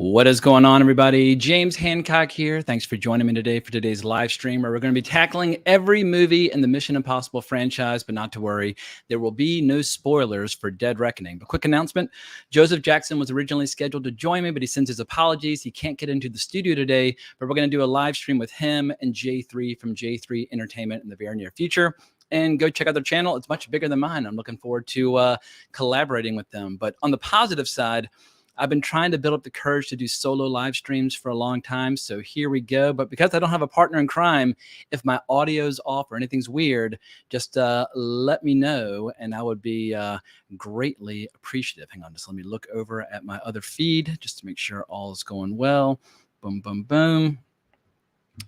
What is going on, everybody? James Hancock here. Thanks for joining me today for today's live stream where we're going to be tackling every movie in the Mission Impossible franchise, but not to worry, there will be no spoilers for Dead Reckoning. But quick announcement, Joseph Jackson was originally scheduled to join me, but he sends his apologies. He can't get into the studio today, but we're going to do a live stream with him and J3 from J3 Entertainment in the very near future. And go check out their channel. It's much bigger than mine. I'm looking forward to collaborating with them. But on the positive side, I've been trying to build up the courage to do solo live streams for a long time. So here we go. But because I don't have a partner in crime, if my audio's off or anything's weird, just let me know and I would be greatly appreciative. Hang on, just let me look over at my other feed just to make sure all is going well. Boom, boom, boom.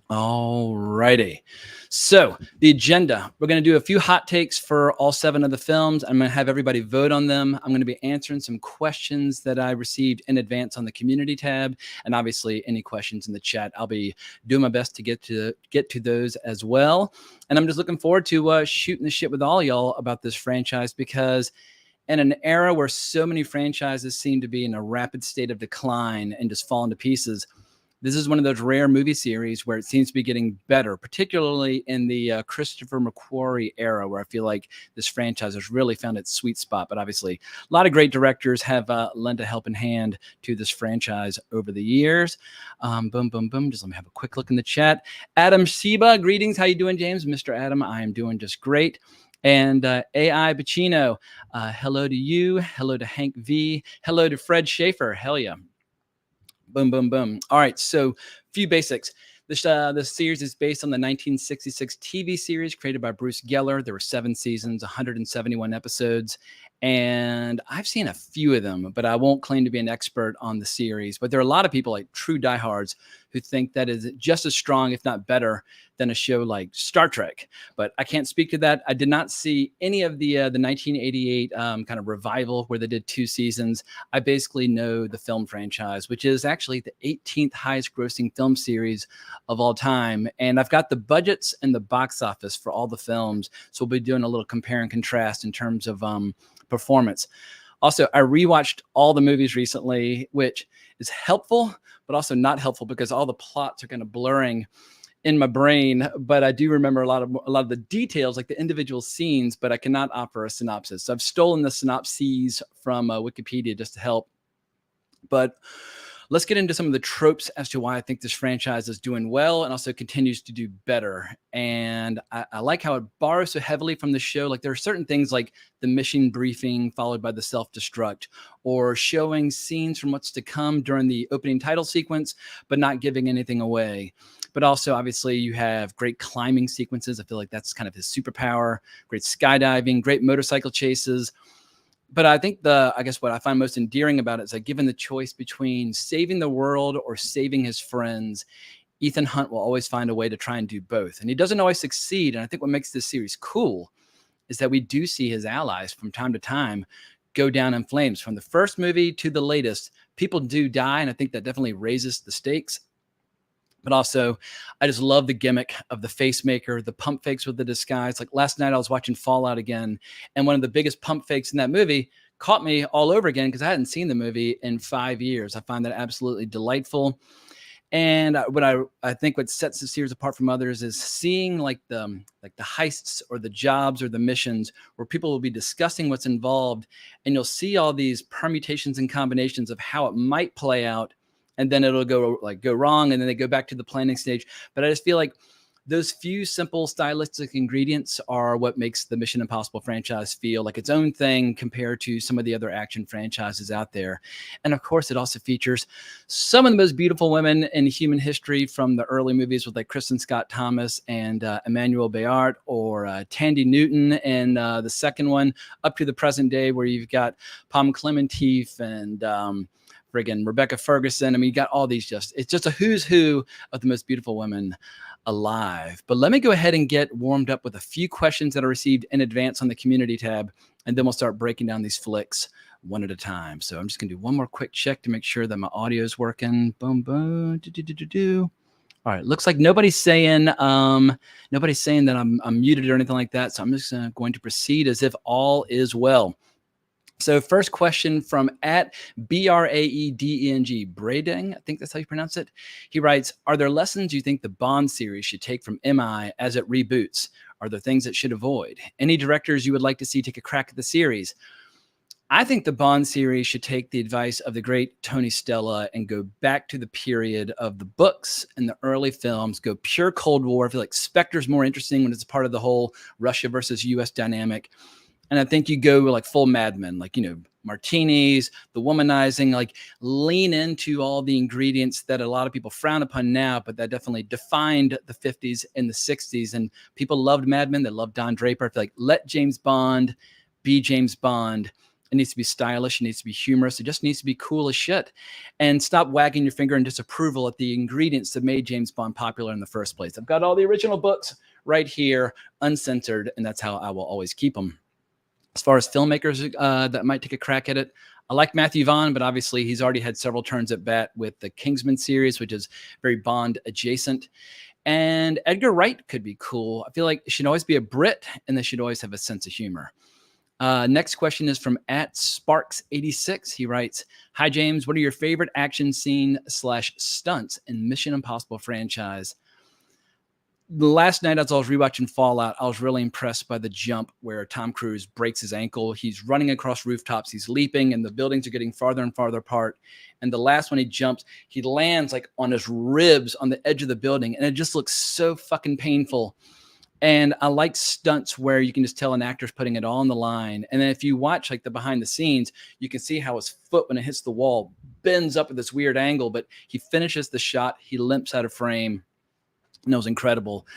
All righty. So the agenda, we're going to do a few hot takes for all 7 of the films. I'm going to have everybody vote on them. I'm going to be answering some questions that I received in advance on the community tab. And obviously any questions in the chat, I'll be doing my best to get to those as well. And I'm just looking forward to shooting the shit with all y'all about this franchise, because in an era where so many franchises seem to be in a rapid state of decline and just falling to pieces, this is one of those rare movie series where it seems to be getting better, particularly in the Christopher McQuarrie era, where I feel like this franchise has really found its sweet spot. But obviously, a lot of great directors have lent a helping hand to this franchise over the years. Boom, boom, boom. Just let me have a quick look in the chat. Adam Sheba, greetings. How you doing, James? Mr. Adam, I am doing just great. And AI Pacino, hello to you. Hello to Hank V. Hello to Fred Schaefer. Hell yeah. Boom, boom, boom. All right, so few basics. This series is based on the 1966 TV series created by Bruce Geller. There were 7 seasons, 171 episodes, and I've seen a few of them, but I won't claim to be an expert on the series. But there are a lot of people, like true diehards, who think that is just as strong, if not better, than a show like Star Trek. But I can't speak to that. I did not see any of the 1988 kind of revival where they did 2 seasons. I basically know the film franchise, which is actually the 18th highest grossing film series of all time. And I've got the budgets and the box office for all the films. So we'll be doing a little compare and contrast in terms of performance. Also, I rewatched all the movies recently, which is helpful, but also not helpful because all the plots are kind of blurring in my brain. But I do remember a lot of the details, like the individual scenes, but I cannot offer a synopsis. So I've stolen the synopses from Wikipedia just to help. But let's get into some of the tropes as to why I think this franchise is doing well and also continues to do better. And I like how it borrows so heavily from the show. Like there are certain things like the mission briefing followed by the self-destruct, or showing scenes from what's to come during the opening title sequence, but not giving anything away. But also, obviously, you have great climbing sequences. I feel like that's kind of his superpower. Great skydiving, great motorcycle chases. But I think I guess what I find most endearing about it is that given the choice between saving the world or saving his friends, Ethan Hunt will always find a way to try and do both. And he doesn't always succeed. And I think what makes this series cool is that we do see his allies from time to time go down in flames. From the first movie to the latest, people do die. And I think that definitely raises the stakes. But also, I just love the gimmick of the face maker, the pump fakes with the disguise. Like last night, I was watching Fallout again, and one of the biggest pump fakes in that movie caught me all over again because I hadn't seen the movie in 5 years. I find that absolutely delightful. And what I think what sets the series apart from others is seeing like the heists or the jobs or the missions where people will be discussing what's involved, and you'll see all these permutations and combinations of how it might play out. And then it'll go wrong, and then they go back to the planning stage. But I just feel like those few simple stylistic ingredients are what makes the Mission Impossible franchise feel like its own thing compared to some of the other action franchises out there. And of course, it also features some of the most beautiful women in human history, from the early movies with like Kristen Scott Thomas and Emmanuel Béart, or Tandy Newton in the second one, up to the present day where you've got Palma Clementif and friggin' Rebecca Ferguson. I mean, you got all these it's just a who's who of the most beautiful women alive. But let me go ahead and get warmed up with a few questions that I received in advance on the community tab, and then we'll start breaking down these flicks one at a time. So I'm just gonna do one more quick check to make sure that my audio is working. Boom, boom, All right, looks like nobody's saying that I'm muted or anything like that. So I'm just going to proceed as if all is well. So first question from at Braedeng, Bradeng, I think that's how you pronounce it. He writes, are there lessons you think the Bond series should take from MI as it reboots? Are there things it should avoid? Any directors you would like to see take a crack at the series? I think the Bond series should take the advice of the great Tony Stella and go back to the period of the books and the early films, go pure Cold War. I feel like Spectre's more interesting when it's a part of the whole Russia versus US dynamic. And I think you go like full Mad Men, like, martinis, the womanizing, like lean into all the ingredients that a lot of people frown upon now, but that definitely defined the 50s and the 60s. And people loved Mad Men. They loved Don Draper. I feel like let James Bond be James Bond. It needs to be stylish. It needs to be humorous. It just needs to be cool as shit. And stop wagging your finger in disapproval at the ingredients that made James Bond popular in the first place. I've got all the original books right here, uncensored, and that's how I will always keep them. As far as filmmakers that might take a crack at it, I like Matthew Vaughn, but obviously he's already had several turns at bat with the Kingsman series, which is very Bond adjacent. And Edgar Wright could be cool. I feel like it should always be a Brit, and they should always have a sense of humor. Next question is from at Sparks86. He writes, hi, James. What are your favorite action scene / stunts in Mission Impossible franchise? The last night as I was rewatching Fallout, I was really impressed by the jump where Tom Cruise breaks his ankle. He's running across rooftops. He's leaping, and the buildings are getting farther and farther apart. And the last one he jumps, he lands like on his ribs on the edge of the building, and it just looks so fucking painful. And I like stunts where you can just tell an actor's putting it all on the line. And then if you watch like the behind the scenes, you can see how his foot, when it hits the wall, bends up at this weird angle, but he finishes the shot. He limps out of frame. And it was incredible.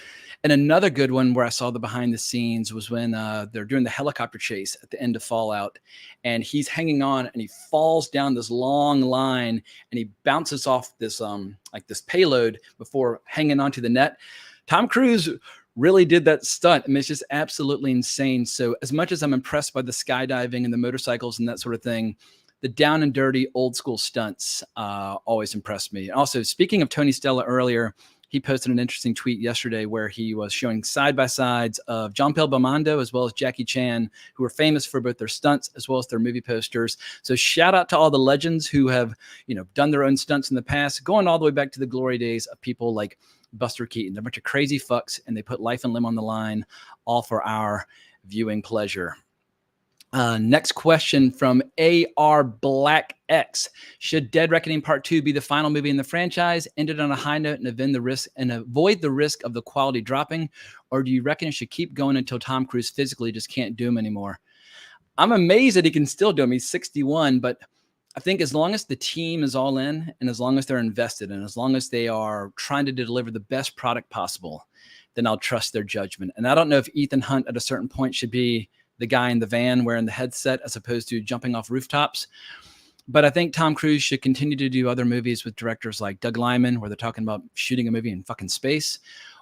And another good one where I saw the behind the scenes was when they're doing the helicopter chase at the end of Fallout, and he's hanging on and he falls down this long line and he bounces off this like this payload before hanging onto the net. Tom Cruise really did that stunt. I mean, it's just absolutely insane. So as much as I'm impressed by the skydiving and the motorcycles and that sort of thing, the down and dirty old school stunts always impressed me. Also, speaking of Tony Stella earlier, he posted an interesting tweet yesterday where he was showing side-by-sides of Jean-Paul Belmondo as well as Jackie Chan, who are famous for both their stunts as well as their movie posters. So shout out to all the legends who have, done their own stunts in the past, going all the way back to the glory days of people like Buster Keaton. They're a bunch of crazy fucks, and they put life and limb on the line, all for our viewing pleasure. Next question from AR Black X. Should Dead Reckoning Part 2 be the final movie in the franchise, ended on a high note and avoid the risk of the quality dropping? Or do you reckon it should keep going until Tom Cruise physically just can't do them anymore? I'm amazed that he can still do them. He's 61, but I think as long as the team is all in and as long as they're invested and as long as they are trying to deliver the best product possible, then I'll trust their judgment. And I don't know if Ethan Hunt at a certain point should be the guy in the van wearing the headset as opposed to jumping off rooftops. But I think Tom Cruise should continue to do other movies with directors like Doug Liman, where they're talking about shooting a movie in fucking space,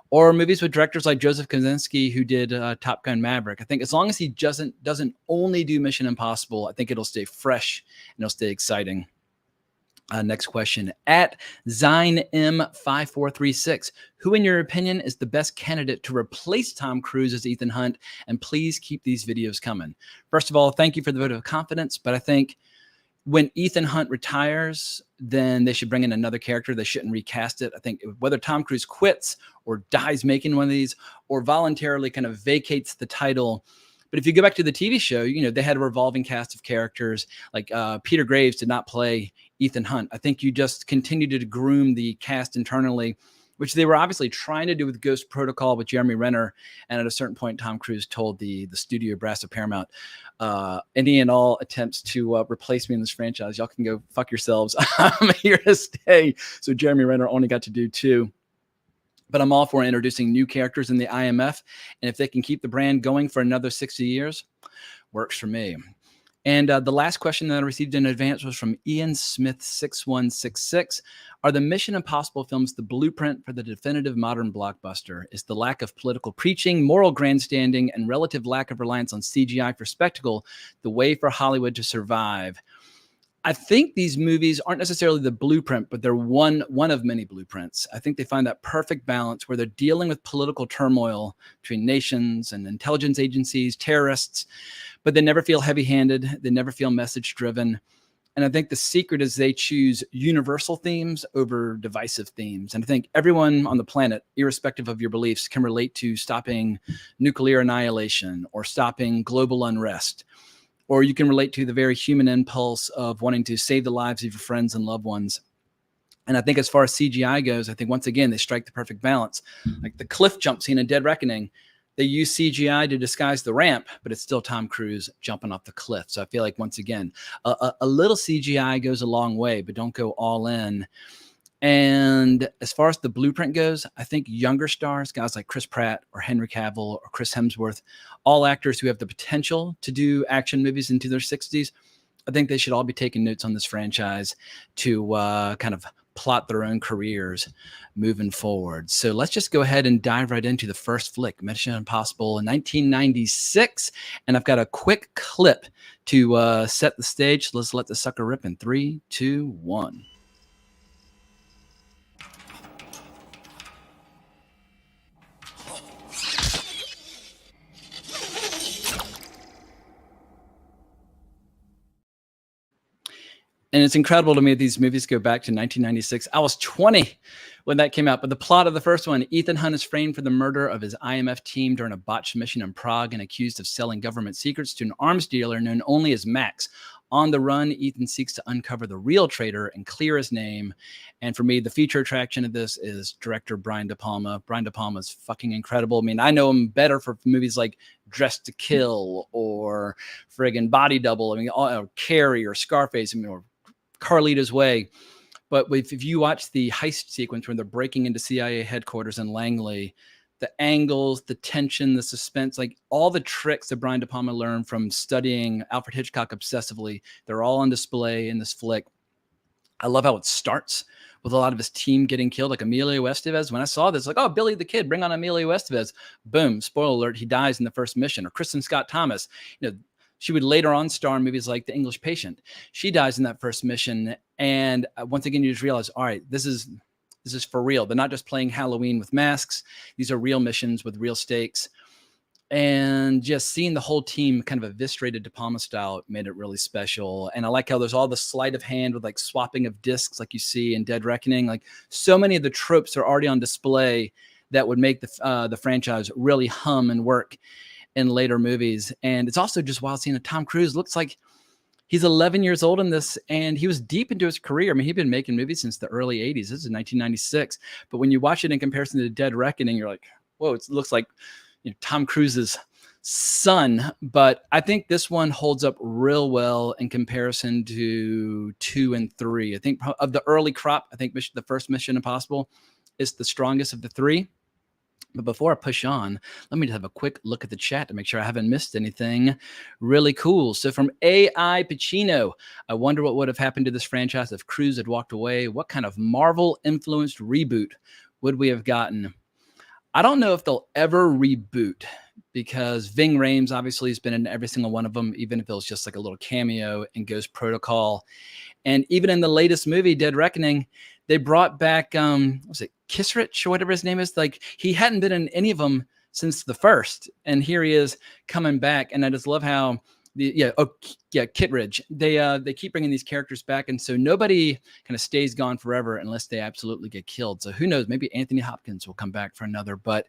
or movies with directors like Joseph Kosinski, who did Top Gun Maverick. I think as long as he doesn't only do Mission Impossible, I think it'll stay fresh and it'll stay exciting. Next question at Zine M5436. Who, in your opinion, is the best candidate to replace Tom Cruise as Ethan Hunt? And please keep these videos coming. First of all, thank you for the vote of confidence. But I think when Ethan Hunt retires, then they should bring in another character. They shouldn't recast it. I think whether Tom Cruise quits or dies making one of these or voluntarily kind of vacates the title. But if you go back to the TV show, they had a revolving cast of characters. Like Peter Graves did not play Ethan Hunt. I think you just continue to groom the cast internally, which they were obviously trying to do with Ghost Protocol with Jeremy Renner. And at a certain point, Tom Cruise told the studio brass of Paramount, any and all attempts to replace me in this franchise, y'all can go fuck yourselves. I'm here to stay. So Jeremy Renner only got to do 2. But I'm all for introducing new characters in the IMF. And if they can keep the brand going for another 60 years, works for me. And the last question that I received in advance was from Ian Smith 6166. Are the Mission Impossible films the blueprint for the definitive modern blockbuster? Is the lack of political preaching, moral grandstanding, and relative lack of reliance on CGI for spectacle the way for Hollywood to survive? I think these movies aren't necessarily the blueprint, but they're one of many blueprints. I think they find that perfect balance where they're dealing with political turmoil between nations and intelligence agencies, terrorists, but they never feel heavy-handed. They never feel message-driven. And I think the secret is they choose universal themes over divisive themes. And I think everyone on the planet, irrespective of your beliefs, can relate to stopping nuclear annihilation or stopping global unrest. Or you can relate to the very human impulse of wanting to save the lives of your friends and loved ones. And I think as far as CGI goes, I think once again, they strike the perfect balance. Like the cliff jump scene in Dead Reckoning, they use CGI to disguise the ramp, but it's still Tom Cruise jumping off the cliff. So I feel like, once again, a little CGI goes a long way, but don't go all in. And as far as the blueprint goes, I think younger stars, guys like Chris Pratt or Henry Cavill or Chris Hemsworth, all actors who have the potential to do action movies into their 60s, I think they should all be taking notes on this franchise to kind of plot their own careers moving forward. So let's just go ahead and dive right into the first flick, Mission Impossible in 1996. And I've got a quick clip to set the stage. Let's let the sucker rip in 3, 2, 1. And it's incredible to me that these movies go back to 1996. I was 20 when that came out. But the plot of the first one, Ethan Hunt is framed for the murder of his IMF team during a botched mission in Prague and accused of selling government secrets to an arms dealer known only as Max. On the run, Ethan seeks to uncover the real traitor and clear his name. And for me, the feature attraction of this is director Brian De Palma. Brian De Palma is fucking incredible. I mean, I know him better for movies like Dressed to Kill or friggin' Body Double. I mean, Carrie or Scarface, I mean, or Carlito's Way. But if you watch the heist sequence when they're breaking into CIA headquarters in Langley, the angles, the tension, the suspense, like all the tricks that Brian De Palma learned from studying Alfred Hitchcock obsessively, they're all on display in this flick. I love how it starts with a lot of his team getting killed, like Emilio Estevez. When I saw this, like, oh, Billy the Kid, bring on Emilio Estevez. Boom, spoiler alert, he dies in the first mission. Or Kristen Scott Thomas, you know, she would later on star in movies like The English Patient. She dies in that first mission. And once again, you just realize, all right, this is for real. They're not just playing Halloween with masks. These are real missions with real stakes. And just seeing the whole team kind of eviscerated De Palma style made it really special. And I like how there's all the sleight of hand with like swapping of discs like you see in Dead Reckoning. Like so many of the tropes are already on display that would make the franchise really hum and work in later movies. And it's also just wild seeing that Tom Cruise looks like he's 11 years old in this, and he was deep into his career. I mean, he'd been making movies since the early 80s. This is 1996. But when you watch it in comparison to Dead Reckoning, you're like, whoa, it looks like, you know, Tom Cruise's son. But I think this one holds up real well in comparison to 2 and 3. I think of the early crop, I think the first Mission Impossible is the strongest of the 3. But before I push on, let me just have a quick look at the chat to make sure I haven't missed anything really cool. So from AI Pacino, I wonder what would have happened to this franchise if Cruise had walked away. What kind of Marvel-influenced reboot would we have gotten? I don't know if they'll ever reboot because Ving Rhames obviously has been in every single one of them, even if it was just like a little cameo in Ghost Protocol. And even in the latest movie, Dead Reckoning, they brought back, was it Kisrich or whatever his name is? Like he hadn't been in any of them since the first. And here he is coming back. And I just love how Kittredge. They keep bringing these characters back. And so nobody kind of stays gone forever unless they absolutely get killed. So who knows, maybe Anthony Hopkins will come back for another. But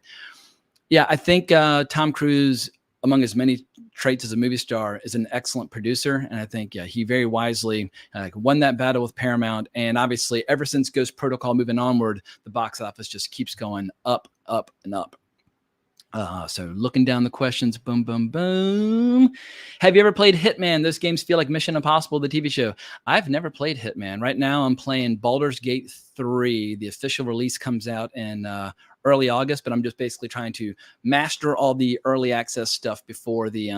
yeah, I think Tom Cruise, among his many traits as a movie star, is an excellent producer. And I think, yeah, he very wisely won that battle with Paramount. And obviously, ever since Ghost Protocol moving onward, the box office just keeps going up, up, and up. So looking down the questions, boom, boom, boom. Have you ever played Hitman? Those games feel like Mission Impossible, the TV show. I've never played Hitman. Right now, I'm playing Baldur's Gate 3. The official release comes out in early August, but I'm just basically trying to master all the early access stuff before the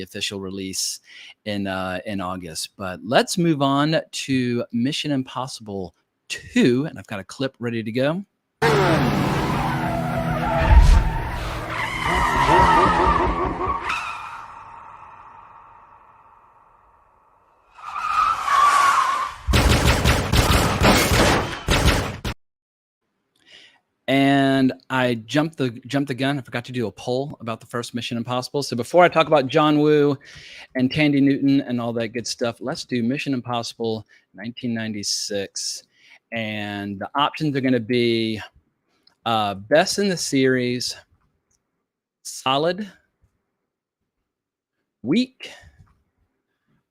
official release in August. But let's move on to Mission Impossible 2, and I've got a clip ready to go. and I jumped the gun. I forgot to do a poll about the first Mission Impossible. So before I talk about John Woo and Tandy Newton and all that good stuff, let's do Mission Impossible 1996. And the options are going to be best in the series, solid, weak,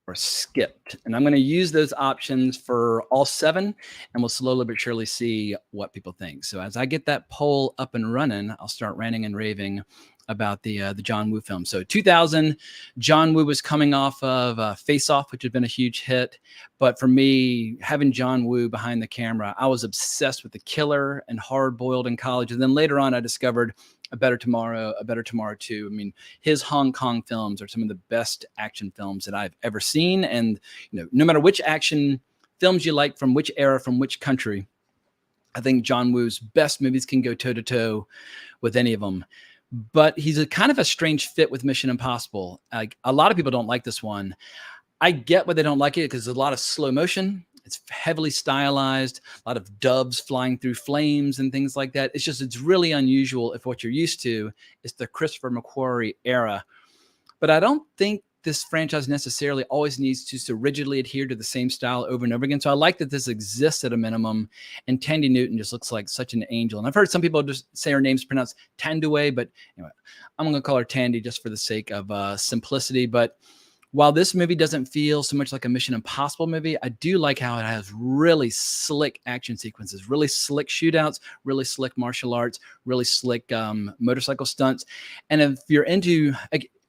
or skipped. And I'm going to use those options for all 7, and we'll slowly but surely see what people think. So as I get that poll up and running, I'll start ranting and raving about the John Woo film. So 2000, John Woo was coming off of Face Off, which had been a huge hit. But for me, having John Woo behind the camera, I was obsessed with The Killer and Hard Boiled in college. And then later on, I discovered A Better Tomorrow 2. I mean, his Hong Kong films are some of the best action films that I've ever seen. And, no matter which action films you like, from which era, from which country, I think John Woo's best movies can go toe to toe with any of them. But he's a kind of a strange fit with Mission Impossible. Like, a lot of people don't like this one. I get why they don't like it, because there's a lot of slow motion. It's heavily stylized, a lot of doves flying through flames and things like that. It's really unusual if what you're used to is the Christopher McQuarrie era. But I don't think this franchise necessarily always needs to so rigidly adhere to the same style over and over again. So I like that this exists at a minimum. And Tandy Newton just looks like such an angel. And I've heard some people just say her name's pronounced Tandue, but anyway, I'm going to call her Tandy just for the sake of simplicity. But while this movie doesn't feel so much like a Mission Impossible movie, I do like how it has really slick action sequences, really slick shootouts, really slick martial arts, really slick motorcycle stunts. And if you're into,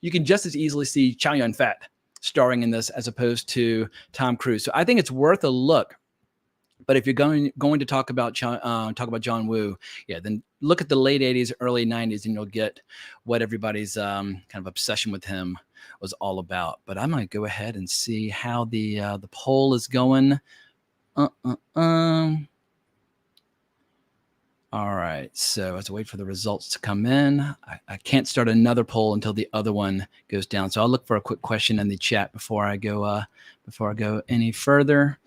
you can just as easily see Chow Yun-fat starring in this as opposed to Tom Cruise. So I think it's worth a look. But if you're going to talk about John Woo, then look at the late 80s, early 90s, and you'll get what everybody's kind of obsession with him was all about. But I'm going to go ahead and see how the poll is going. All right, so as I wait for the results to come in, I can't start another poll until the other one goes down. So I'll look for a quick question in the chat before I go any further.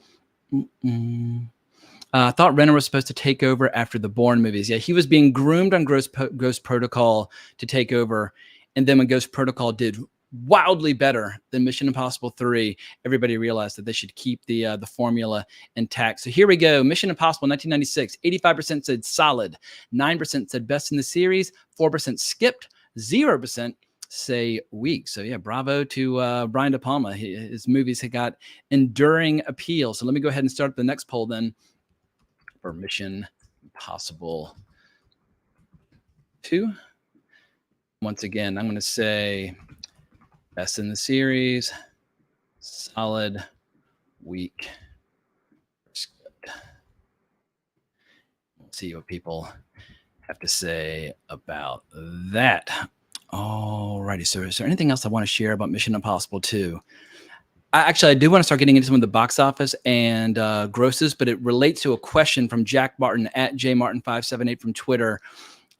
I thought Renner was supposed to take over after the Bourne movies. Yeah, he was being groomed on Ghost Protocol to take over, and then when Ghost Protocol did wildly better than Mission Impossible 3, everybody realized that they should keep the formula intact. So here we go. Mission Impossible 1996, 85% said solid, 9% said best in the series, 4% skipped, 0% say weak. So yeah, bravo to Brian De Palma. His movies have got enduring appeal. So let me go ahead and start the next poll then for Mission Impossible 2. Once again, I'm going to say best in the series, solid, weak, skipped. We'll see what people have to say about that. Alrighty, so is there anything else I want to share about Mission Impossible 2? I do want to start getting into some of the box office and grosses, but it relates to a question from Jack Martin at jmartin578 from Twitter.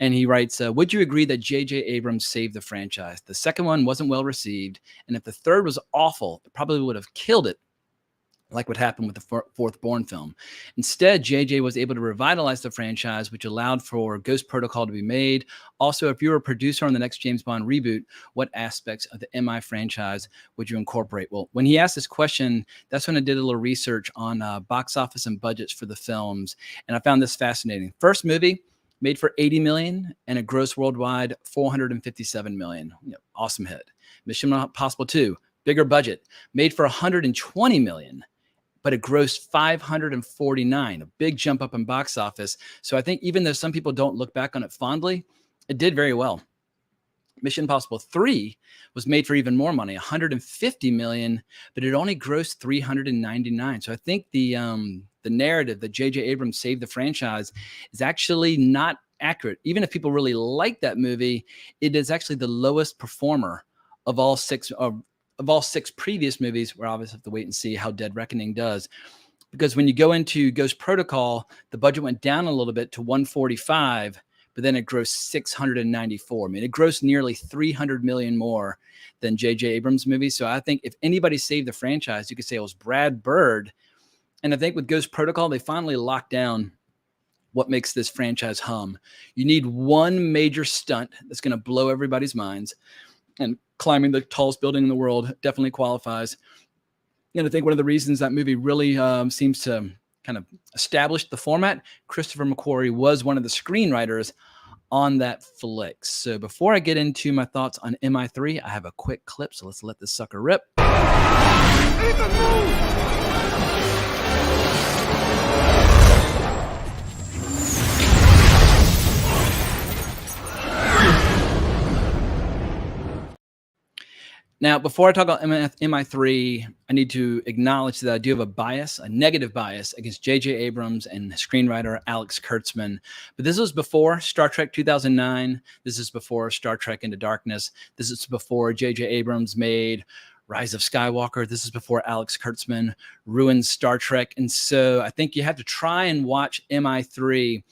And he writes, would you agree that J.J. Abrams saved the franchise? The second one wasn't well received, and if the third was awful, it probably would have killed it, like what happened with the fourth Bourne film. Instead, J.J. was able to revitalize the franchise, which allowed for Ghost Protocol to be made. Also, if you were a producer on the next James Bond reboot, what aspects of the MI franchise would you incorporate? Well, when he asked this question, that's when I did a little research on box office and budgets for the films, and I found this fascinating. First movie, made for $80 million and a gross worldwide $457 million. Awesome hit. Mission Impossible 2, bigger budget, made for $120 million, but it grossed $549, a big jump up in box office. So I think even though some people don't look back on it fondly, it did very well. Mission Impossible 3 was made for even more money, $150 million, but it only grossed $399. So I think the narrative that J.J. Abrams saved the franchise is actually not accurate. Even if people really like that movie, it is actually the lowest performer of all six previous movies. We're obviously have to wait and see how Dead Reckoning does. Because when you go into Ghost Protocol, the budget went down a little bit to 145, but then it grossed 694. I mean, it grossed nearly 300 million more than J.J. Abrams' movies. So I think if anybody saved the franchise, you could say it was Brad Bird. And I think with Ghost Protocol, they finally locked down what makes this franchise hum. You need one major stunt that's going to blow everybody's minds, and climbing the tallest building in the world definitely qualifies. And I think one of the reasons that movie really seems to kind of establish the format, Christopher McQuarrie was one of the screenwriters on that flick. So before I get into my thoughts on MI3, I have a quick clip, so let's let this sucker rip. Now, before I talk about MI3, I need to acknowledge that I do have a bias, a negative bias against J.J. Abrams and screenwriter Alex Kurtzman. But this was before Star Trek 2009. This is before Star Trek Into Darkness. This is before J.J. Abrams made Rise of Skywalker. This is before Alex Kurtzman ruined Star Trek. And so I think you have to try and watch MI3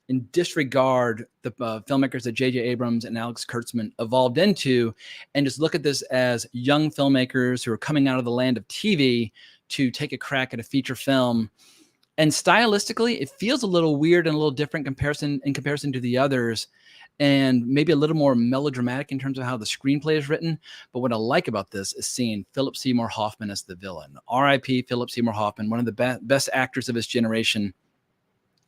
and disregard the filmmakers that J.J. Abrams and Alex Kurtzman evolved into, and just look at this as young filmmakers who are coming out of the land of TV to take a crack at a feature film. And stylistically, it feels a little weird and a little different in comparison to the others, and maybe a little more melodramatic in terms of how the screenplay is written. But what I like about this is seeing Philip Seymour Hoffman as the villain. R.I.P. Philip Seymour Hoffman, one of the best actors of his generation.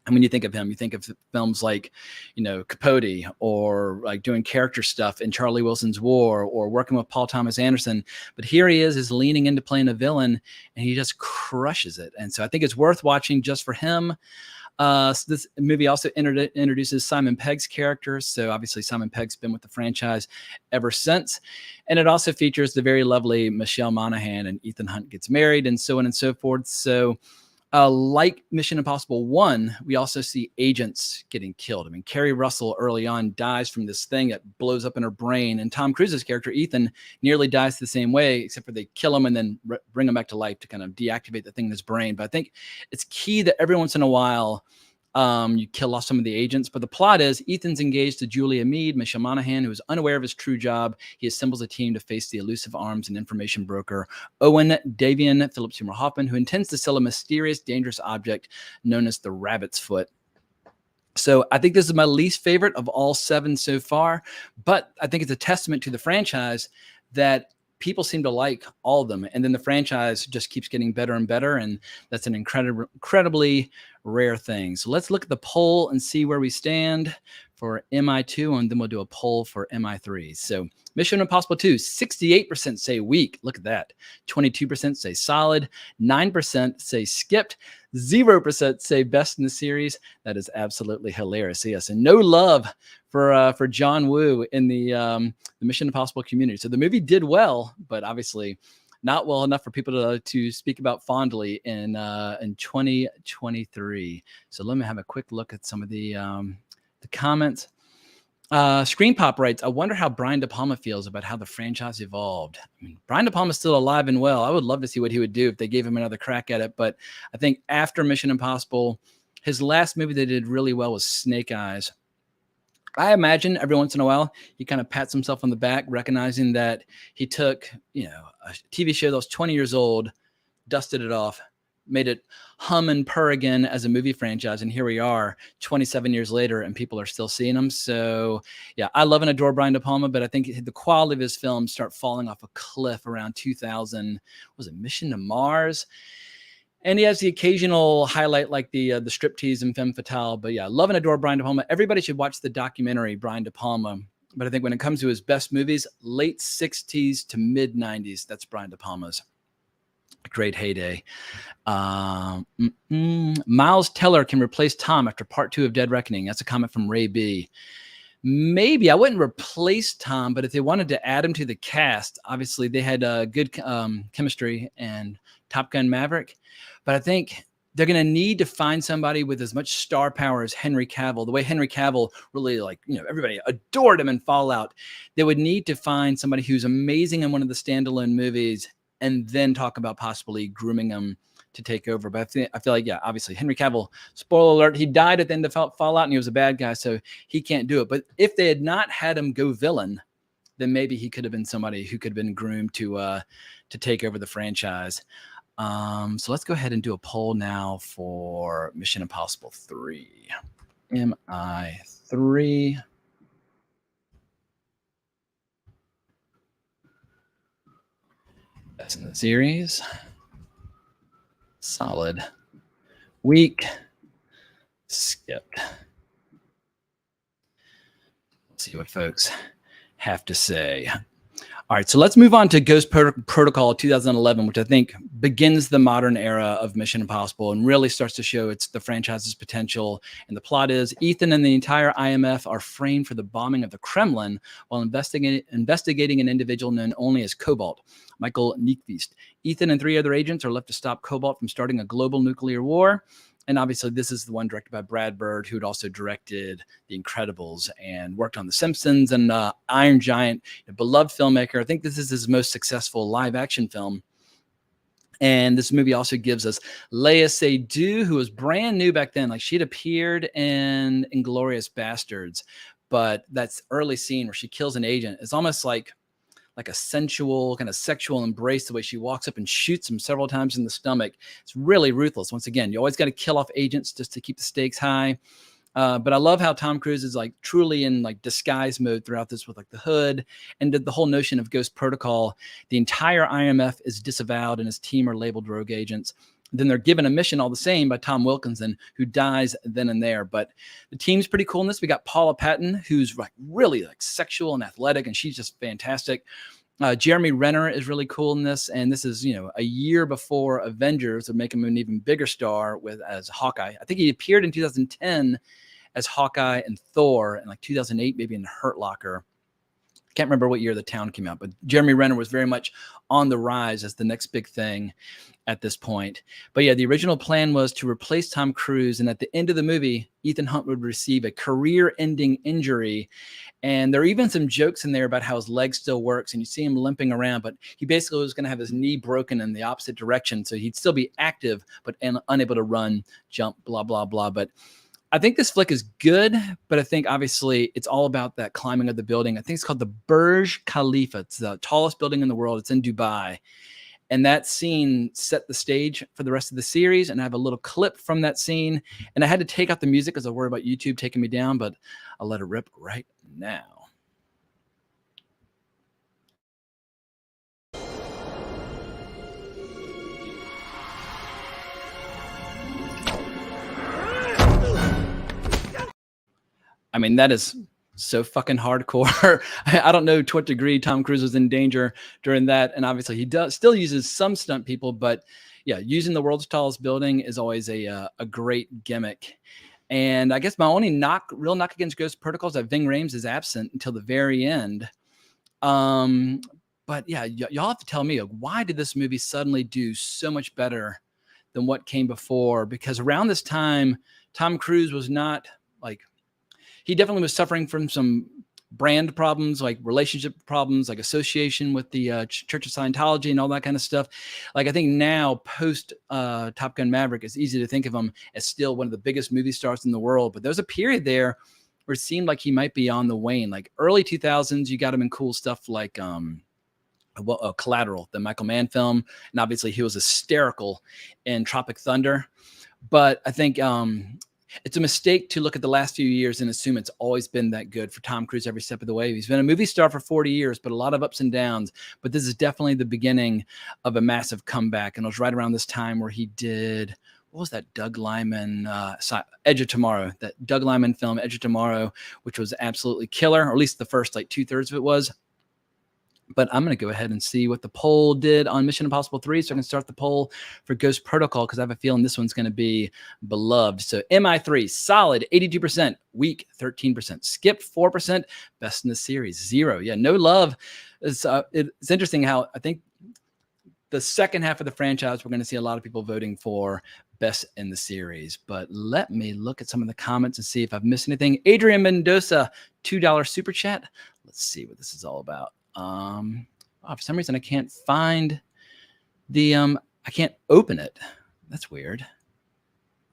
And when you think of him, you think of films like, Capote, or like doing character stuff in Charlie Wilson's War, or working with Paul Thomas Anderson. But here he is leaning into playing a villain, and he just crushes it. And so I think it's worth watching just for him. So this movie also introduces Simon Pegg's character. So obviously Simon Pegg's been with the franchise ever since. And it also features the very lovely Michelle Monaghan, and Ethan Hunt gets married, and so on and so forth. So like Mission Impossible 1, we also see agents getting killed. I mean, Kerry Russell early on dies from this thing that blows up in her brain, and Tom Cruise's character, Ethan, nearly dies the same way, except for they kill him and then bring him back to life to kind of deactivate the thing in his brain. But I think it's key that every once in a while you kill off some of the agents. But the plot is Ethan's engaged to Julia Mead, Michelle Monaghan, who is unaware of his true job. He assembles a team to face the elusive arms and information broker Owen Davian, Philip Seymour Hoffman, who intends to sell a mysterious, dangerous object known as the Rabbit's Foot. So I think this is my least favorite of all 7 so far, but I think it's a testament to the franchise that people seem to like all of them. And then the franchise just keeps getting better and better. And that's an incredibly rare thing. So let's look at the poll and see where we stand for MI2, and then we'll do a poll for MI3. So Mission Impossible 2, 68% say weak. Look at that. 22% say solid. 9% say skipped. 0% say best in the series. That is absolutely hilarious. Yes, and no love for John Woo in the Mission Impossible community. So the movie did well, but obviously not well enough for people to speak about fondly in 2023. So let me have a quick look at some of the comments. Screen Pop writes, I wonder how Brian De Palma feels about how the franchise evolved. I mean, Brian De Palma is still alive and well. I would love to see what he would do if they gave him another crack at it. But I think after Mission Impossible, his last movie they did really well was Snake Eyes. I imagine every once in a while, he kind of pats himself on the back, recognizing that he took, a TV show that was 20 years old, dusted it off, made it hum and purr again as a movie franchise. And here we are 27 years later, and people are still seeing them. So yeah, I love and adore Brian De Palma, but I think the quality of his films start falling off a cliff around 2000. Was it Mission to Mars? And he has the occasional highlight like the striptease and Femme Fatale. But yeah, love and adore Brian De Palma. Everybody should watch the documentary Brian De Palma. But I think when it comes to his best movies, late 60s to mid 90s, that's Brian De Palma's great heyday. Miles Teller can replace Tom after part 2 of Dead Reckoning. That's a comment from Ray B. Maybe I wouldn't replace Tom, but if they wanted to add him to the cast, obviously they had good chemistry and Top Gun Maverick. But I think they're going to need to find somebody with as much star power as Henry Cavill. The way Henry Cavill really, everybody adored him in Fallout. They would need to find somebody who's amazing in one of the standalone movies and then talk about possibly grooming him to take over. But I feel like, yeah, obviously Henry Cavill, spoiler alert, he died at the end of Fallout and he was a bad guy, so he can't do it. But if they had not had him go villain, then maybe he could have been somebody who could have been groomed to take over the franchise. So let's go ahead and do a poll now for Mission Impossible 3. MI3. Best in the series. Solid. Weak. Skipped. Let's see what folks have to say. All right, so let's move on to Ghost Protocol 2011, which I think begins the modern era of Mission Impossible and really starts to show the franchise's potential. And the plot is Ethan and the entire IMF are framed for the bombing of the Kremlin while investigating an individual known only as Cobalt, Michael Nyqvist. Ethan and 3 other agents are left to stop Cobalt from starting a global nuclear war. And obviously, this is the one directed by Brad Bird, who had also directed The Incredibles and worked on The Simpsons and Iron Giant, a beloved filmmaker. I think this is his most successful live-action film. And this movie also gives us Léa Seydoux, who was brand new back then. Like, she'd appeared in Inglourious Bastards, but that's early scene where she kills an agent is almost like a sensual kind of sexual embrace, the way she walks up and shoots him several times in the stomach. It's really ruthless. Once again, you always got to kill off agents just to keep the stakes high. But I love how Tom Cruise is like truly in like disguise mode throughout this with like the hood and the whole notion of Ghost Protocol. The entire IMF is disavowed and his team are labeled rogue agents. Then they're given a mission all the same by Tom Wilkinson, who dies then and there. But the team's pretty cool in this. We got Paula Patton, who's like really like sexual and athletic, and she's just fantastic. Jeremy Renner is really cool in this, and this is, a year before Avengers would make him an even bigger star as Hawkeye. I think he appeared in 2010 as Hawkeye and Thor, and like 2008 maybe in Hurt Locker. Can't remember what year The Town came out, but Jeremy Renner was very much on the rise as the next big thing at this point. But yeah, the original plan was to replace Tom Cruise, and at the end of the movie, Ethan Hunt would receive a career-ending injury. And there are even some jokes in there about how his leg still works, and you see him limping around, but he basically was going to have his knee broken in the opposite direction, so he'd still be active, but unable to run, jump, blah, blah, blah. But I think this flick is good, but I think obviously it's all about that climbing of the building. I think it's called the Burj Khalifa. It's the tallest building in the world. It's in Dubai. And that scene set the stage for the rest of the series. And I have a little clip from that scene. And I had to take out the music because I worry about YouTube taking me down, but I'll let it rip right now. I mean, that is so fucking hardcore. I don't know to what degree Tom Cruise was in danger during that. And obviously he still uses some stunt people, but yeah, using the world's tallest building is always a great gimmick. And I guess my only real knock against Ghost Protocol is that Ving Rhames is absent until the very end. But yeah, y'all have to tell me, why did this movie suddenly do so much better than what came before? Because around this time, Tom Cruise was not like, he definitely was suffering from some brand problems, like relationship problems, like association with the Church of Scientology and all that kind of stuff. Like, I think now post Top Gun Maverick, it's easy to think of him as still one of the biggest movie stars in the world. But there was a period there where it seemed like he might be on the wane. Like early 2000s, you got him in cool stuff like Collateral, the Michael Mann film. And obviously he was hysterical in Tropic Thunder. But I think it's a mistake to look at the last few years and assume it's always been that good for Tom Cruise every step of the way. He's been a movie star for 40 years, but a lot of ups and downs. But this is definitely the beginning of a massive comeback. And it was right around this time where he did, what was that Doug Liman, Edge of Tomorrow, that Doug Liman film, Edge of Tomorrow, which was absolutely killer, or at least the first like 2/3 of it was. But I'm going to go ahead and see what the poll did on Mission Impossible 3. So I can start the poll for Ghost Protocol because I have a feeling this one's going to be beloved. So MI3, solid 82%, weak 13%, skip 4%, best in the series 0. Yeah, no love. It's interesting how I think the second half of the franchise, we're going to see a lot of people voting for best in the series. But let me look at some of the comments and see if I've missed anything. Adrian Mendoza, $2 super chat. Let's see what this is all about. For some reason I can't find the I can't open it. That's weird.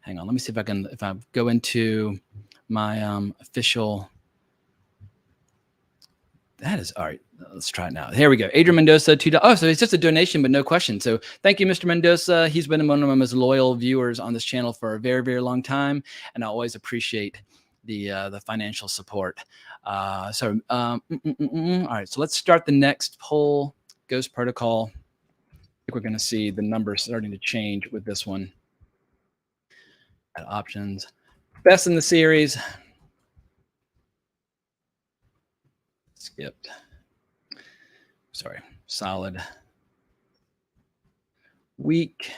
Hang on, let me see if I go into my official. That is all right. Let's try it now. Here we go. Adrian Mendoza, $2. Oh, so it's just a donation, but no question. So thank you, Mr. Mendoza. He's been one of my most loyal viewers on this channel for a very, very long time, and I always appreciate the financial support. All right, so let's start the next poll. Ghost Protocol. I think we're going to see the numbers starting to change with this one. Add options. Best in the series. Skipped. Sorry. Solid. Weak.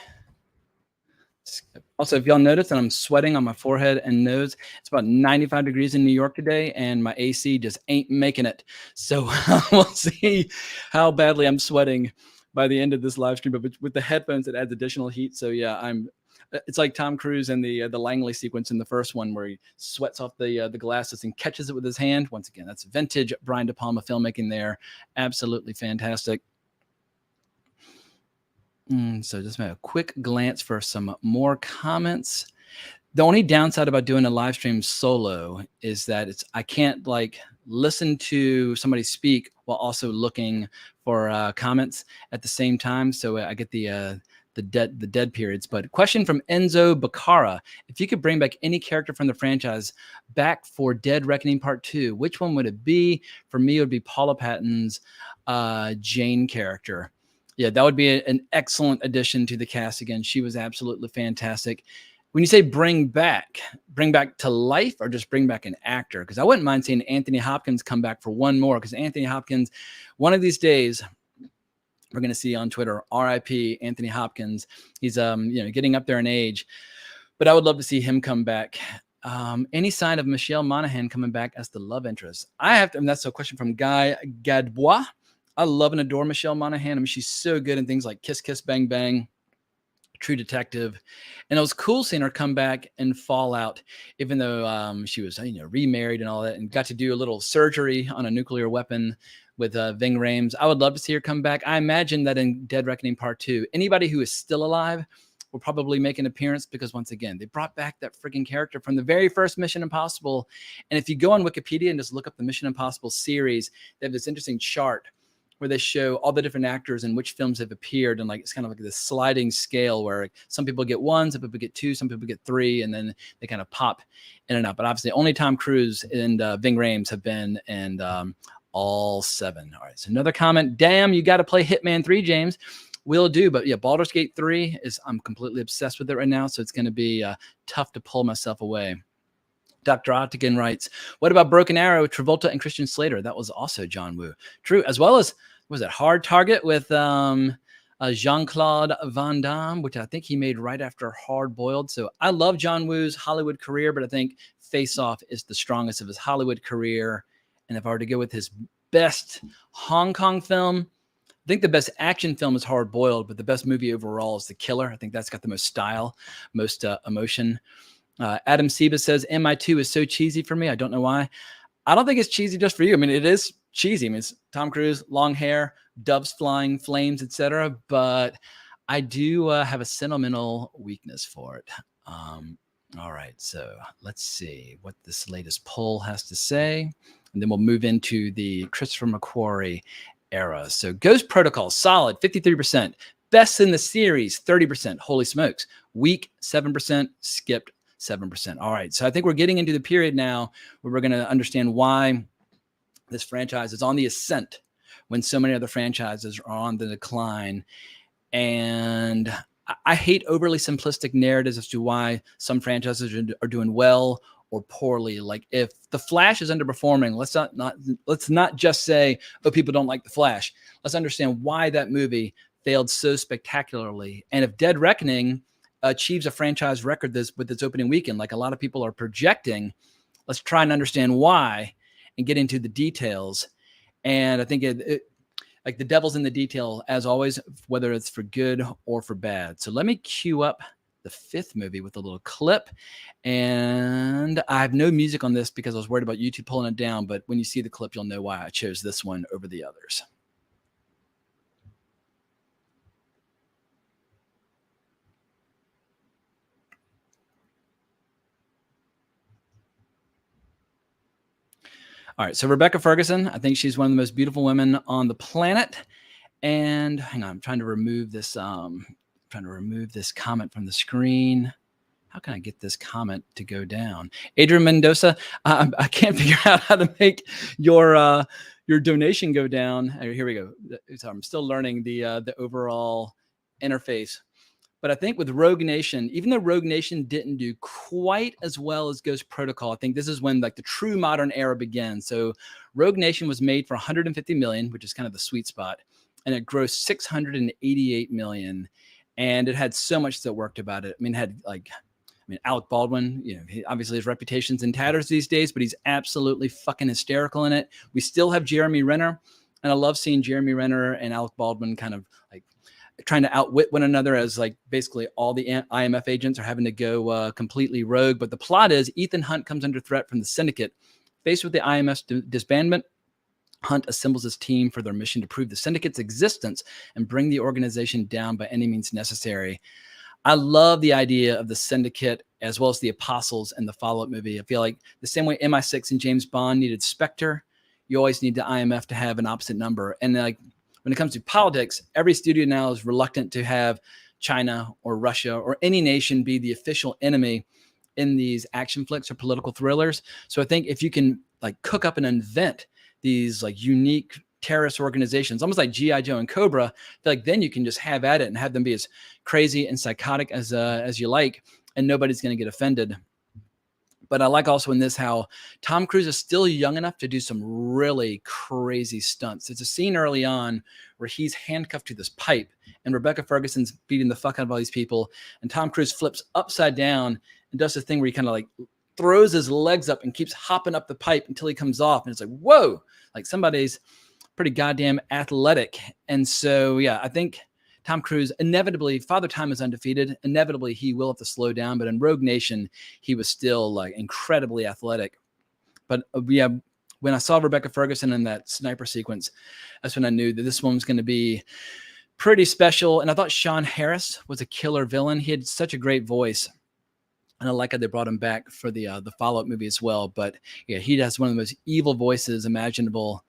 Skip. Also, if y'all notice that I'm sweating on my forehead and nose, it's about 95 degrees in New York today, and my AC just ain't making it. So we'll see how badly I'm sweating by the end of this live stream. But with the headphones, it adds additional heat. So yeah, it's like Tom Cruise in the Langley sequence in the first one where he sweats off the glasses and catches it with his hand. Once again, that's vintage Brian De Palma filmmaking there. Absolutely fantastic. So just a quick glance for some more comments. The only downside about doing a live stream solo is that I can't like listen to somebody speak while also looking for comments at the same time. So I get the dead periods. But question from Enzo Bacara: if you could bring back any character from the franchise back for Dead Reckoning Part 2, which one would it be? For me, it would be Paula Patton's Jane character. Yeah, that would be an excellent addition to the cast again. She was absolutely fantastic. When you say bring back to life or just bring back an actor? Because I wouldn't mind seeing Anthony Hopkins come back for one more, because Anthony Hopkins, one of these days, we're going to see on Twitter, RIP Anthony Hopkins. He's getting up there in age, but I would love to see him come back. Any sign of Michelle Monaghan coming back as the love interest? And that's a question from Guy Gadbois. I love and adore Michelle Monaghan. I mean, she's so good in things like Kiss Kiss Bang Bang, True Detective, and it was cool seeing her come back in Fallout, even though she was remarried and all that, and got to do a little surgery on a nuclear weapon with Ving Rhames. I would love to see her come back. I imagine that in Dead Reckoning Part 2, anybody who is still alive will probably make an appearance, because once again, they brought back that freaking character from the very first Mission Impossible. And if you go on Wikipedia and just look up the Mission Impossible series, they have this interesting chart where they show all the different actors and which films have appeared. And like, it's kind of like this sliding scale where some people get 1, some people get 2, some people get 3, and then they kind of pop in and out. But obviously only Tom Cruise and Ving Rhames have been in all 7. All right, so another comment. Damn, you got to play Hitman 3, James. Will do. But yeah, Baldur's Gate 3 I'm completely obsessed with it right now. So it's going to be tough to pull myself away. Dr. Ottigan writes, what about Broken Arrow, Travolta and Christian Slater? That was also John Woo. True. As well as, was it Hard Target with Jean-Claude Van Damme, which I think he made right after Hard Boiled. So I love John Woo's Hollywood career, but I think Face Off is the strongest of his Hollywood career. And if I were to go with his best Hong Kong film, I think the best action film is Hard Boiled, but the best movie overall is The Killer. I think that's got the most style, most emotion. Adam Seba says, MI2 is so cheesy for me. I don't know why. I don't think it's cheesy just for you. I mean, it is cheesy. I mean, it's Tom Cruise, long hair, doves flying, flames, etc. But I do have a sentimental weakness for it. All right, so let's see what this latest poll has to say. And then we'll move into the Christopher McQuarrie era. So Ghost Protocol, solid, 53%. Best in the series, 30%. Holy smokes. Weak, 7%. Skipped, 7%. All right, so I think we're getting into the period now where we're going to understand why this franchise is on the ascent when so many other franchises are on the decline. And I hate overly simplistic narratives as to why some franchises are doing well or poorly. Like if The Flash is underperforming, let's not just say, oh, people don't like The Flash. Let's understand why that movie failed so spectacularly. And if Dead Reckoning achieves a franchise record with its opening weekend, like a lot of people are projecting, let's try and understand why and get into the details. And I think like the devil's in the detail, as always, whether it's for good or for bad. So let me cue up the 5th movie with a little clip. And I have no music on this because I was worried about YouTube pulling it down. But when you see the clip, you'll know why I chose this one over the others. All right, so Rebecca Ferguson, I think she's one of the most beautiful women on the planet. And hang on, I'm trying to remove this comment from the screen. How can I get this comment to go down? Adrian Mendoza, I can't figure out how to make your donation go down. Here we go. So I'm still learning the overall interface. But I think with Rogue Nation, even though Rogue Nation didn't do quite as well as Ghost Protocol, I think this is when like the true modern era begins. So Rogue Nation was made for 150 million, which is kind of the sweet spot, and it grossed 688 million. And it had so much that worked about it. I mean, it had like, Alec Baldwin, obviously his reputation's in tatters these days, but he's absolutely fucking hysterical in it. We still have Jeremy Renner, and I love seeing Jeremy Renner and Alec Baldwin kind of like trying to outwit one another, as like basically all the IMF agents are having to go completely rogue. But the plot is Ethan Hunt comes under threat from the Syndicate. Faced with the IMF's disbandment, Hunt assembles his team for their mission to prove the Syndicate's existence and bring the organization down by any means necessary. I love the idea of the Syndicate as well as the Apostles in the follow-up movie. I feel like the same way MI6 and James Bond needed Spectre, you always need the IMF to have an opposite number. And like when it comes to politics, every studio now is reluctant to have China or Russia or any nation be the official enemy in these action flicks or political thrillers. So I think if you can like cook up and invent these like unique terrorist organizations, almost like G.I. Joe and Cobra, I feel like then you can just have at it and have them be as crazy and psychotic as you like, and nobody's going to get offended. But I like also in this how Tom Cruise is still young enough to do some really crazy stunts. It's a scene early on where he's handcuffed to this pipe and Rebecca Ferguson's beating the fuck out of all these people. And Tom Cruise flips upside down and does this thing where he kind of like throws his legs up and keeps hopping up the pipe until he comes off. And it's like, whoa, like somebody's pretty goddamn athletic. And so, yeah, I think Tom Cruise, inevitably, Father Time is undefeated. Inevitably, he will have to slow down. But in Rogue Nation, he was still like incredibly athletic. But yeah, when I saw Rebecca Ferguson in that sniper sequence, that's when I knew that this one was going to be pretty special. And I thought Sean Harris was a killer villain. He had such a great voice. And I like how they brought him back for the follow-up movie as well. But yeah, he has one of the most evil voices imaginable.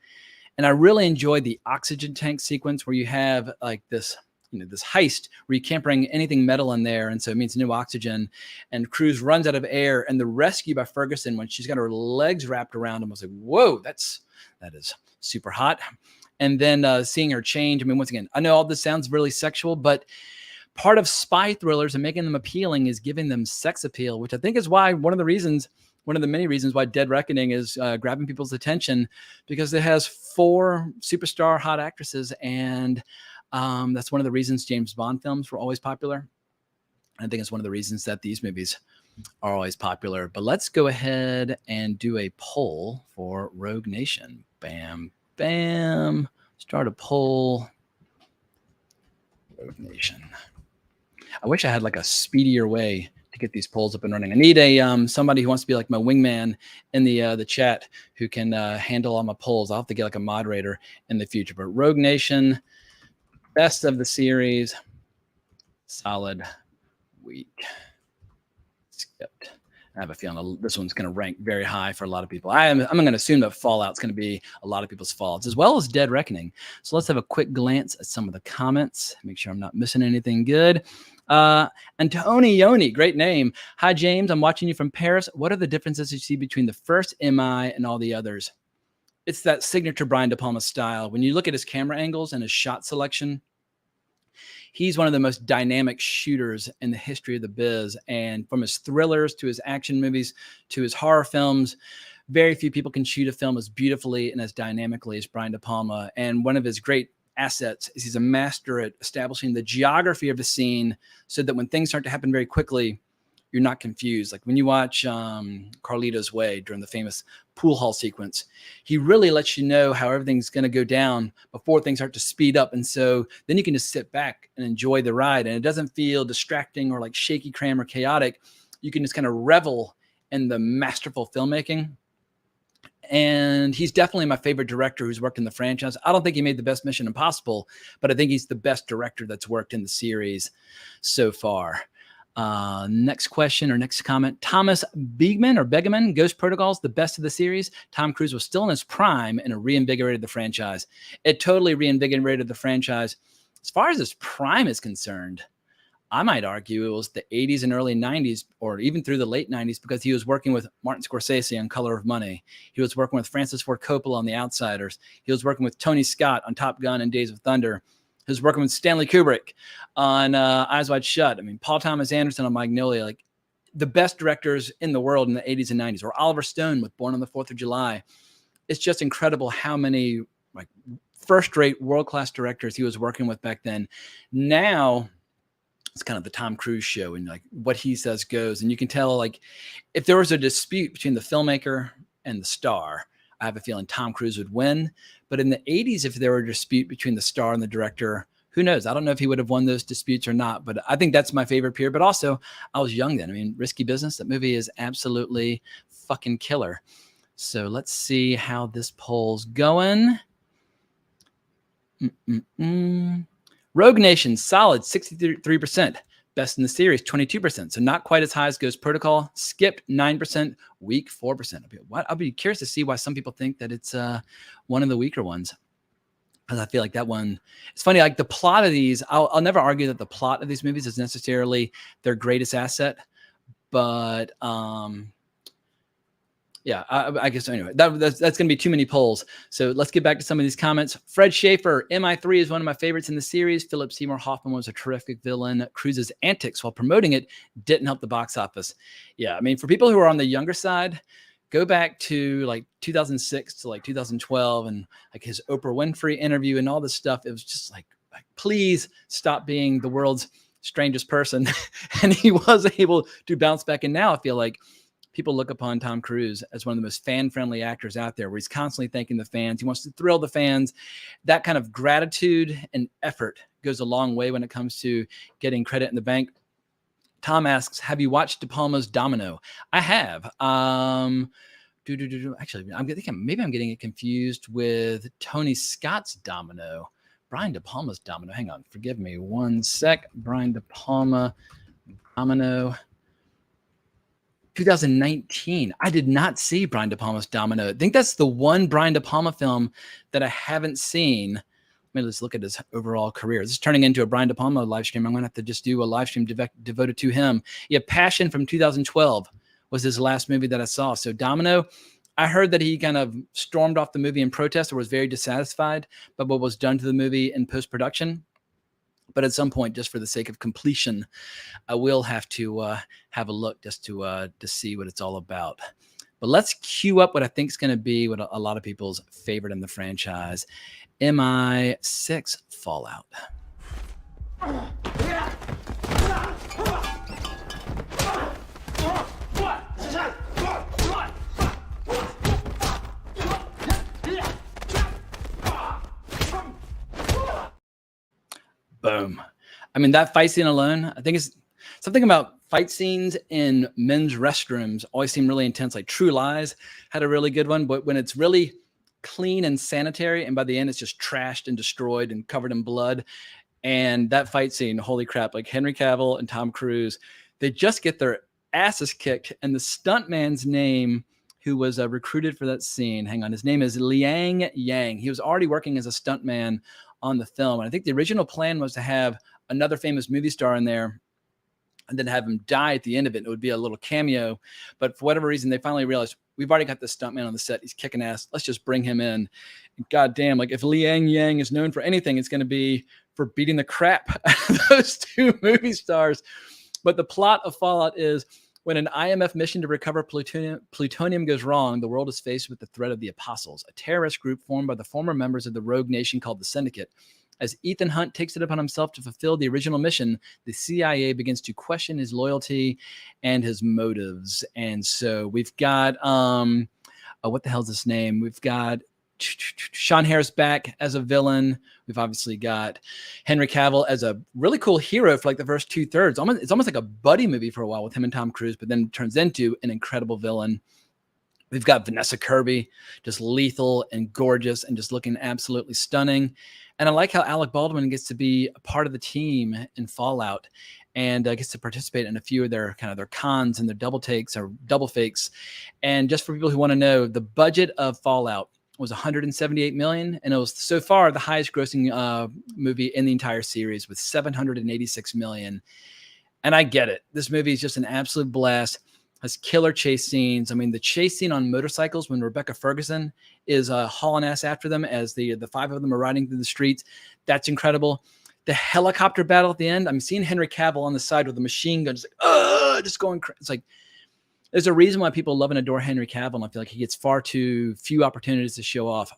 And I really enjoyed the oxygen tank sequence where you have like this, this heist where you can't bring anything metal in there. And so it means no oxygen. And Cruise runs out of air, and the rescue by Ferguson when she's got her legs wrapped around him, I was like, whoa, that is super hot. And then seeing her change. I mean, once again, I know all this sounds really sexual, but part of spy thrillers and making them appealing is giving them sex appeal, which I think is why one of the many reasons why Dead Reckoning is grabbing people's attention, because it has 4 superstar hot actresses. And that's one of the reasons James Bond films were always popular. I think it's one of the reasons that these movies are always popular. But let's go ahead and do a poll for Rogue Nation. Bam, bam. Start a poll. Rogue Nation. I wish I had like a speedier way to get these polls up and running. I need a somebody who wants to be like my wingman in the chat who can handle all my polls. I'll have to get like a moderator in the future. But Rogue Nation, best of the series, solid week. Skipped. I have a feeling this one's going to rank very high for a lot of people. I'm going to assume that Fallout's going to be a lot of people's faults, as well as Dead Reckoning. So let's have a quick glance at some of the comments. Make sure I'm not missing anything good. Antonioni, great name. Hi, James. I'm watching you from Paris. What are the differences you see between the first MI and all the others? It's that signature Brian De Palma style. When you look at his camera angles and his shot selection, he's one of the most dynamic shooters in the history of the biz. And from his thrillers to his action movies to his horror films, very few people can shoot a film as beautifully and as dynamically as Brian De Palma. And one of his great assets is he's a master at establishing the geography of the scene so that when things start to happen very quickly, you're not confused. Like when you watch Carlito's Way during the famous pool hall sequence, he really lets you know how everything's going to go down before things start to speed up. And so then you can just sit back and enjoy the ride. And it doesn't feel distracting or like shaky cram or chaotic. You can just kind of revel in the masterful filmmaking. And he's definitely my favorite director who's worked in the franchise. I don't think he made the best Mission Impossible, but I think he's the best director that's worked in the series so far. Next question or next comment. Thomas Begeman, Ghost Protocol's the best of the series. Tom Cruise was still in his prime and it reinvigorated the franchise. It totally reinvigorated the franchise. As far as his prime is concerned, I might argue it was the 80s and early 90s, or even through the late 90s, because he was working with Martin Scorsese on Color of Money. He was working with Francis Ford Coppola on The Outsiders. He was working with Tony Scott on Top Gun and Days of Thunder. He was working with Stanley Kubrick on Eyes Wide Shut. I mean, Paul Thomas Anderson on Magnolia, like the best directors in the world in the 80s and 90s, or Oliver Stone with Born on the 4th of July. It's just incredible how many like first-rate, world-class directors he was working with back then. Now, it's kind of the Tom Cruise show, and like what he says goes. And you can tell, like, if there was a dispute between the filmmaker and the star, I have a feeling Tom Cruise would win. But in the 80s, if there were a dispute between the star and the director, who knows? I don't know if he would have won those disputes or not, but I think that's my favorite period. But also, I was young then. I mean, Risky Business, that movie is absolutely fucking killer. So let's see how this poll's going. Rogue Nation, solid 63%. Best in the series, 22%. So not quite as high as Ghost Protocol. Skipped, 9%. Weak, 4%. I'll be curious to see why some people think that it's one of the weaker ones. Because I feel like that one, it's funny, like the plot of these, I'll never argue that the plot of these movies is necessarily their greatest asset. But yeah, I guess anyway, that's going to be too many polls. So let's get back to some of these comments. Fred Schaefer, MI3 is one of my favorites in the series. Philip Seymour Hoffman was a terrific villain. Cruise's antics while promoting it didn't help the box office. Yeah, I mean, for people who are on the younger side, go back to like 2006 to like 2012 and like his Oprah Winfrey interview and all this stuff. It was just like please stop being the world's strangest person. And he was able to bounce back. And now I feel like people look upon Tom Cruise as one of the most fan-friendly actors out there, where he's constantly thanking the fans. He wants to thrill the fans. That kind of gratitude and effort goes a long way when it comes to getting credit in the bank. Tom asks, have you watched De Palma's Domino? I have. Actually, maybe I'm getting it confused with Tony Scott's Domino. Brian De Palma's Domino. Hang on. Forgive me one sec. Brian De Palma, Domino. 2019. I did not see Brian De Palma's Domino. I think that's the one Brian De Palma film that I haven't seen. Let me just look at his overall career. This is turning into a Brian De Palma live stream. I'm going to have to just do a live stream devoted to him. Yeah, Passion from 2012 was his last movie that I saw. So Domino, I heard that he kind of stormed off the movie in protest or was very dissatisfied by what was done to the movie in post-production. But at some point, just for the sake of completion, I will have to have a look just to see what it's all about. But let's queue up what I think is going to be what a lot of people's favorite in the franchise, MI6 Fallout. Boom. I mean, that fight scene alone, I think it's something about fight scenes in men's restrooms always seem really intense. Like True Lies had a really good one, but when it's really clean and sanitary, and by the end it's just trashed and destroyed and covered in blood. And that fight scene, holy crap, like Henry Cavill and Tom Cruise, they just get their asses kicked. And the stuntman's name, who was recruited for that scene, hang on, his name is Liang Yang. He was already working as a stuntman on the film. And I think the original plan was to have another famous movie star in there and then have him die at the end of it. It would be a little cameo. But for whatever reason, they finally realized we've already got this stuntman on the set. He's kicking ass. Let's just bring him in. God damn, like if Liang Yang is known for anything, it's going to be for beating the crap out of those two movie stars. But the plot of Fallout is when an IMF mission to recover plutonium goes wrong, the world is faced with the threat of the Apostles, a terrorist group formed by the former members of the rogue nation called the Syndicate. As Ethan Hunt takes it upon himself to fulfill the original mission, the CIA begins to question his loyalty and his motives. And so we've got, what the hell's his name? We've got Sean Harris back as a villain. We've obviously got Henry Cavill as a really cool hero for like the first 2/3. It's almost like a buddy movie for a while with him and Tom Cruise, but then turns into an incredible villain. We've got Vanessa Kirby, just lethal and gorgeous and just looking absolutely stunning. And I like how Alec Baldwin gets to be a part of the team in Fallout and gets to participate in a few of their cons and their double takes or double fakes. And just for people who want to know, the budget of Fallout was $178 million, and it was so far the highest grossing movie in the entire series with $786 million. And I get it. This movie is just an absolute blast. Has killer chase scenes. I mean, the chase scene on motorcycles when Rebecca Ferguson is hauling ass after them as the five of them are riding through the streets. That's incredible. The helicopter battle at the end. I'm seeing Henry Cavill on the side with a machine gun, just going. It's like there's a reason why people love and adore Henry Cavill. And I feel like he gets far too few opportunities to show off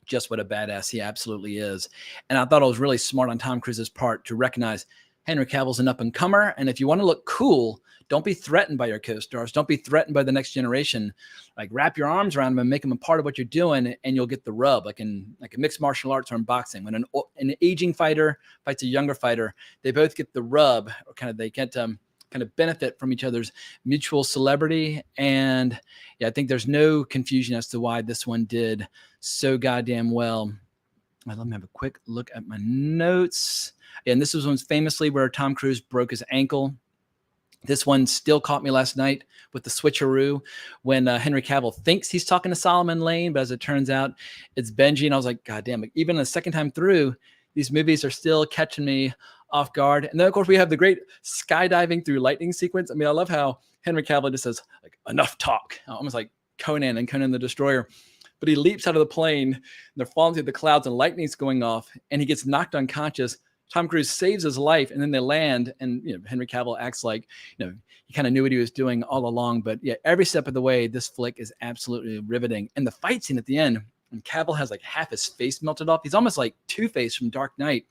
just what a badass he absolutely is. And I thought it was really smart on Tom Cruise's part to recognize Henry Cavill's an up-and-comer, and if you want to look cool, don't be threatened by your co-stars. Don't be threatened by the next generation. Like, wrap your arms around them and make them a part of what you're doing, and you'll get the rub. Like in mixed martial arts or in boxing, when an aging fighter fights a younger fighter, they both get the rub, or they get kind of benefit from each other's mutual celebrity. And yeah, I think there's no confusion as to why this one did so goddamn well. Let me have a quick look at my notes. And this was one famously where Tom Cruise broke his ankle. This one still caught me last night with the switcheroo when Henry Cavill thinks he's talking to Solomon Lane, but as it turns out, it's Benji. And I was like, God damn it. Even the second time through, these movies are still catching me off guard. And then, of course, we have the great skydiving through lightning sequence. I mean, I love how Henry Cavill just says, like, enough talk, almost like Conan and Conan the Destroyer. But he leaps out of the plane, and they're falling through the clouds, and lightning's going off, and he gets knocked unconscious. Tom Cruise saves his life, and then they land, and Henry Cavill acts like he kind of knew what he was doing all along. But yeah, every step of the way, this flick is absolutely riveting. And the fight scene at the end, when Cavill has like half his face melted off, he's almost like Two-Face from Dark Knight.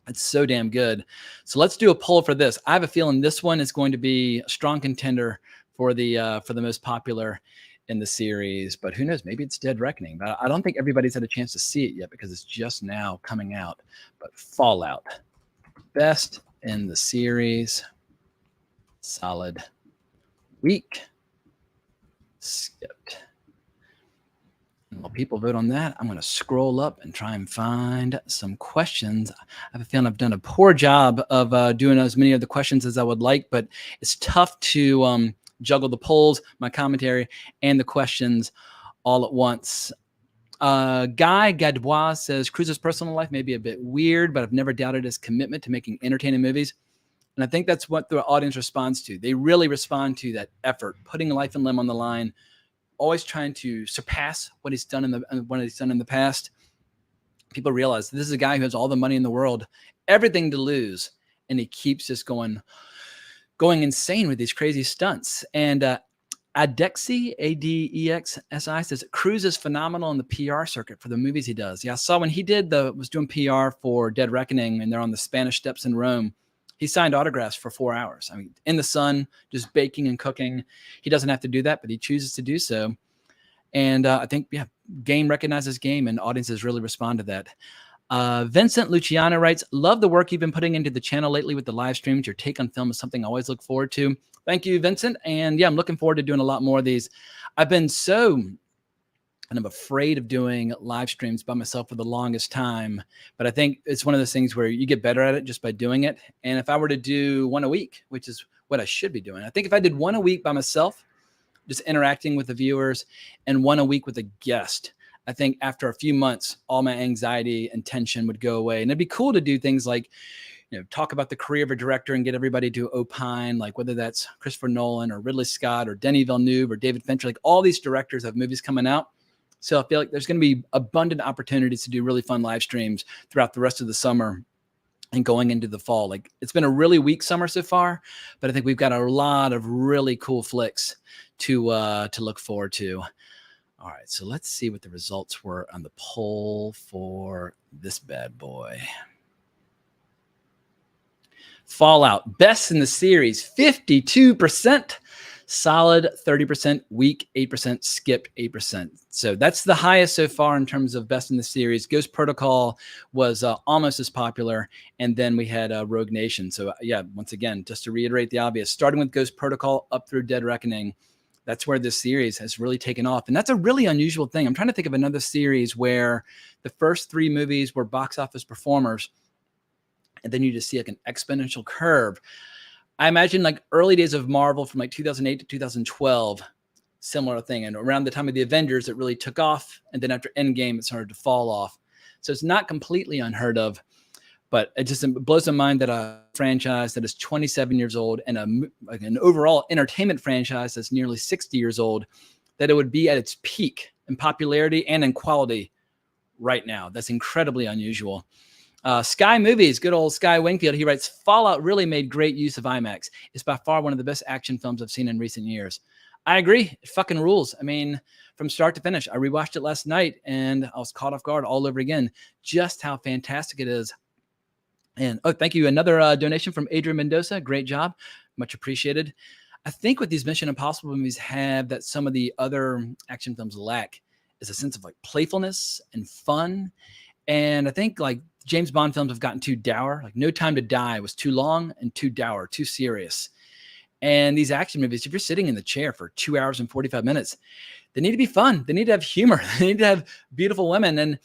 It's so damn good. So let's do a poll for this. I have a feeling this one is going to be a strong contender for the most popular in the series, but who knows? Maybe it's Dead Reckoning. But I don't think everybody's had a chance to see it yet because it's just now coming out. But Fallout, best in the series, solid week, skipped. And while people vote on that, I'm going to scroll up and try and find some questions. I have a feeling I've done a poor job of doing as many of the questions as I would like, but it's tough to juggle the polls, my commentary, and the questions all at once. Guy Gadbois says, Cruise's personal life may be a bit weird, but I've never doubted his commitment to making entertaining movies. And I think that's what the audience responds to. They really respond to that effort, putting life and limb on the line, always trying to surpass what he's done in the past. People realize this is a guy who has all the money in the world, everything to lose, and he keeps just going insane with these crazy stunts. And Adexi, Adexsi, says Cruise is phenomenal in the PR circuit for the movies he does. Yeah, I saw when he was doing PR for Dead Reckoning, and they're on the Spanish Steps in Rome. He signed autographs for 4 hours. I mean, in the sun, just baking and cooking. He doesn't have to do that, but he chooses to do so. And I think, yeah, game recognizes game, and audiences really respond to that. Vincent Luciano writes, love the work you've been putting into the channel lately with the live streams. Your take on film is something I always look forward to. Thank you, Vincent. And yeah, I'm looking forward to doing a lot more of these. I've been and I'm afraid of doing live streams by myself for the longest time. But I think it's one of those things where you get better at it just by doing it. And if I were to do one a week, which is what I should be doing, I think if I did one a week by myself, just interacting with the viewers, and one a week with a guest, I think after a few months, all my anxiety and tension would go away. And it'd be cool to do things like, talk about the career of a director and get everybody to opine, like whether that's Christopher Nolan or Ridley Scott or Denis Villeneuve or David Fincher, like all these directors have movies coming out. So I feel like there's going to be abundant opportunities to do really fun live streams throughout the rest of the summer and going into the fall. Like, it's been a really weak summer so far, but I think we've got a lot of really cool flicks to look forward to. All right, so let's see what the results were on the poll for this bad boy. Fallout, best in the series, 52%. Solid 30%, weak 8%, skipped 8%. So that's the highest so far in terms of best in the series. Ghost Protocol was almost as popular, and then we had Rogue Nation. So yeah, once again, just to reiterate the obvious, starting with Ghost Protocol up through Dead Reckoning, that's where this series has really taken off. And that's a really unusual thing. I'm trying to think of another series where the first three movies were box office performers, and then you just see like an exponential curve. I imagine like early days of Marvel from like 2008 to 2012, similar thing. And around the time of the Avengers, it really took off. And then after Endgame, it started to fall off. So it's not completely unheard of. But it just blows my mind that a franchise that is 27 years old and an overall entertainment franchise that's nearly 60 years old, that it would be at its peak in popularity and in quality right now. That's incredibly unusual. Sky Movies, good old Sky Wingfield, he writes, Fallout really made great use of IMAX. It's by far one of the best action films I've seen in recent years. I agree. It fucking rules. I mean, from start to finish. I rewatched it last night and I was caught off guard all over again, just how fantastic it is. And oh, thank you. Another donation from Adrian Mendoza. Great job. Much appreciated. I think what these Mission Impossible movies have that some of the other action films lack is a sense of like playfulness and fun. And I think like James Bond films have gotten too dour. Like No Time to Die was too long and too dour, too serious. And these action movies, if you're sitting in the chair for 2 hours and 45 minutes, they need to be fun. They need to have humor. They need to have beautiful women. And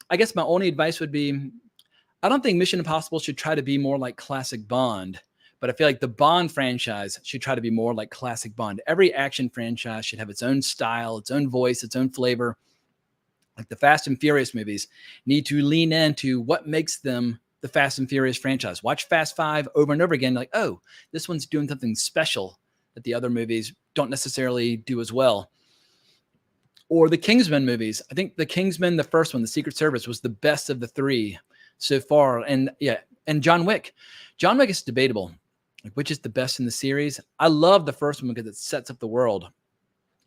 I guess my only advice would be, I don't think Mission Impossible should try to be more like classic Bond, but I feel like the Bond franchise should try to be more like classic Bond. Every action franchise should have its own style, its own voice, its own flavor. Like the Fast and Furious movies need to lean into what makes them the Fast and Furious franchise. Watch Fast 5 over and over again. Like, oh, this one's doing something special that the other movies don't necessarily do as well. Or the Kingsman movies. I think the Kingsman, the first one, the Secret Service, was the best of the three so far. And yeah, and John Wick. John Wick is debatable, like which is the best in the series. I love the first one because it sets up the world.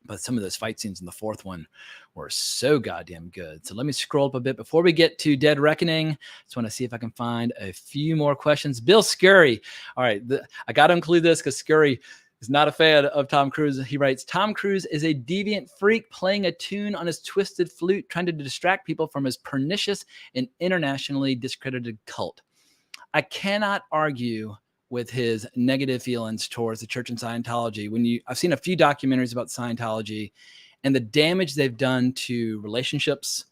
But some of those fight scenes in the fourth one were so goddamn good. So let me scroll up a bit before we get to Dead Reckoning. Just want to see if I can find a few more questions. Bill Scurry. All right. I got to include this because Scurry is not a fan of Tom Cruise. He writes, Tom Cruise is a deviant freak playing a tune on his twisted flute, trying to distract people from his pernicious and internationally discredited cult. I cannot argue with his negative feelings towards the church and Scientology. I've seen a few documentaries about Scientology and the damage they've done to relationships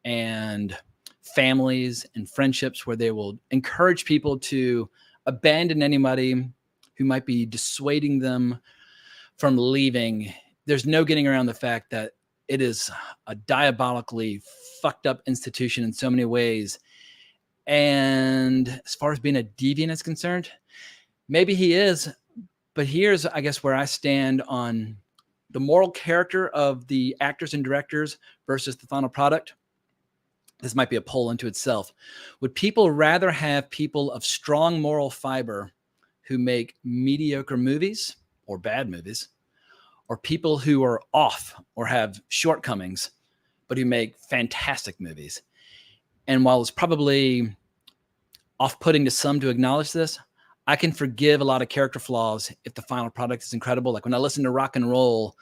and families and friendships, where they will encourage people to abandon anybody who might be dissuading them from leaving. There's no getting around the fact that it is a diabolically fucked up institution in so many ways. And as far as being a deviant is concerned, maybe he is, but here's, I guess, where I stand on the moral character of the actors and directors versus the final product. This might be a poll unto itself. Would people rather have people of strong moral fiber who make mediocre movies or bad movies, or people who are off or have shortcomings, but who make fantastic movies? And while it's probably off-putting to some to acknowledge this, I can forgive a lot of character flaws if the final product is incredible. Like when I listen to rock and roll,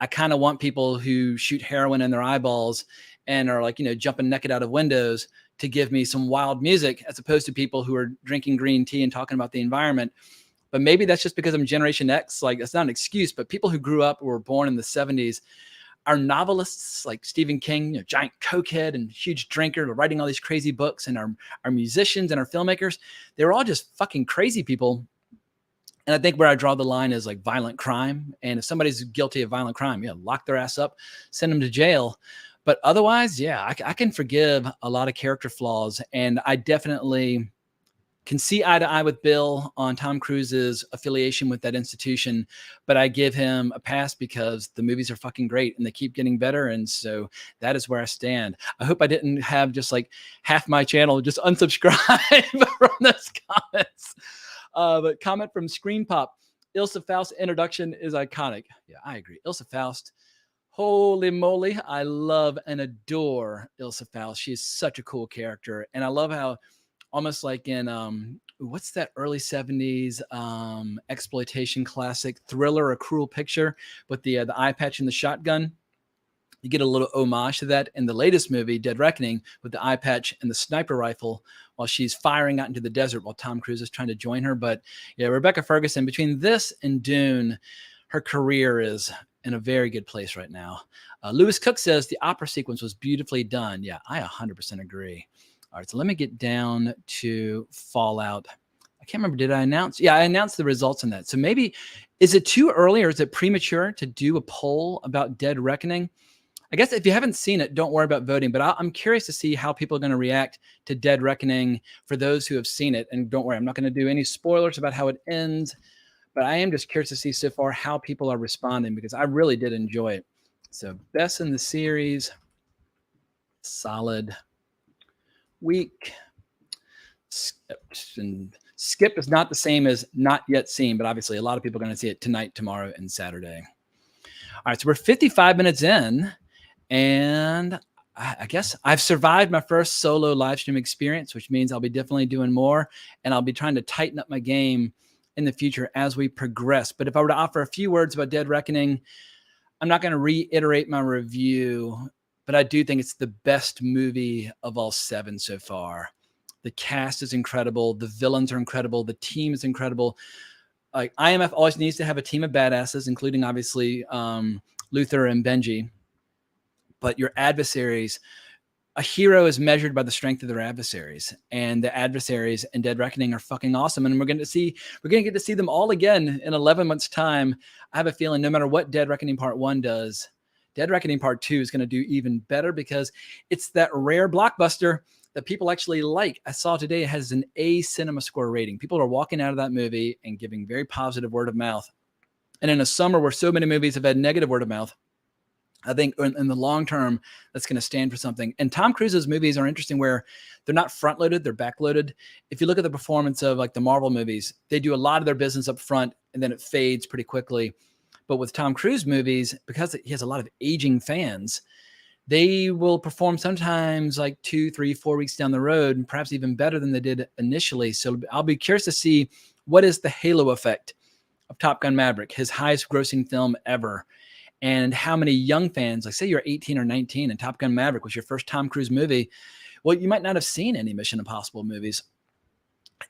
I kind of want people who shoot heroin in their eyeballs and are like, jumping naked out of windows to give me some wild music, as opposed to people who are drinking green tea and talking about the environment. But maybe that's just because I'm Generation X. Like, that's not an excuse, but people who grew up or were born in the 70s, our novelists like Stephen King, giant cokehead and huge drinker, writing all these crazy books, and our musicians and our filmmakers, they were all just fucking crazy people. And I think where I draw the line is like violent crime. And if somebody's guilty of violent crime, lock their ass up, send them to jail. But otherwise, I can forgive a lot of character flaws. And I definitely can see eye to eye with Bill on Tom Cruise's affiliation with that institution, but I give him a pass because the movies are fucking great and they keep getting better. And so that is where I stand. I hope I didn't have just like half my channel just unsubscribe from those comments. But comment from Screen Pop. Ilsa Faust's introduction is iconic. Yeah, I agree. Ilsa Faust, holy moly. I love and adore Ilsa Faust. She is such a cool character. And I love how, almost like in what's that early 70s exploitation classic, Thriller, A Cruel Picture, with the eye patch and the shotgun. You get a little homage to that in the latest movie, Dead Reckoning, with the eye patch and the sniper rifle while she's firing out into the desert while Tom Cruise is trying to join her. But yeah, Rebecca Ferguson, between this and Dune, her career is in a very good place right now. Lewis Cook says the opera sequence was beautifully done. Yeah, I 100% agree. All right, so let me get down to Fallout. I can't remember, did I announce? Yeah, I announced the results on that. So maybe, is it too early or is it premature to do a poll about Dead Reckoning? I guess if you haven't seen it, don't worry about voting, but I'm curious to see how people are going to react to Dead Reckoning for those who have seen it. And don't worry, I'm not going to do any spoilers about how it ends, but I am just curious to see so far how people are responding, because I really did enjoy it. So best in the series, solid week. And skip is not the same as not yet seen, but obviously a lot of people are going to see it tonight, tomorrow, and Saturday. All right, so we're 55 minutes in, and I guess I've survived my first solo live stream experience, which means I'll be definitely doing more, and I'll be trying to tighten up my game in the future as we progress. But if I were to offer a few words about Dead Reckoning, I'm not going to reiterate my review, but I do think it's the best movie of all 7 so far. The cast is incredible. The villains are incredible. The team is incredible. Like, IMF always needs to have a team of badasses, including obviously Luther and Benji. But your adversaries, a hero is measured by the strength of their adversaries, and the adversaries in Dead Reckoning are fucking awesome. And we're going to get to see them all again in 11 months' time. I have a feeling no matter what Dead Reckoning Part 1 does, Dead Reckoning Part 2 is going to do even better, because it's that rare blockbuster that people actually like. I saw today it has an A cinema score rating. People are walking out of that movie and giving very positive word of mouth. And in a summer where so many movies have had negative word of mouth, I think in the long term, that's going to stand for something. And Tom Cruise's movies are interesting where they're not front loaded, they're back loaded. If you look at the performance of like the Marvel movies, they do a lot of their business up front and then it fades pretty quickly. But with Tom Cruise movies, because he has a lot of aging fans, they will perform sometimes like 2, 3, 4 weeks down the road, and perhaps even better than they did initially. So I'll be curious to see what is the halo effect of Top Gun Maverick, his highest grossing film ever, and how many young fans, like say you're 18 or 19 and Top Gun Maverick was your first Tom Cruise movie. Well, you might not have seen any Mission Impossible movies.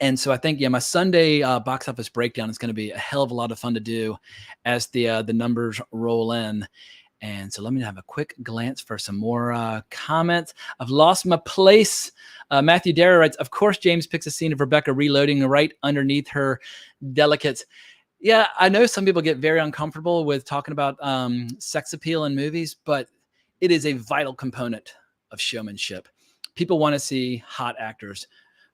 And so I think, yeah, my Sunday box office breakdown is going to be a hell of a lot of fun to do as the numbers roll in. And so let me have a quick glance for some more comments. I've lost my place. Matthew Darrow writes, of course, James picks a scene of Rebecca reloading right underneath her delicate. Yeah, I know some people get very uncomfortable with talking about sex appeal in movies, but it is a vital component of showmanship. People want to see hot actors,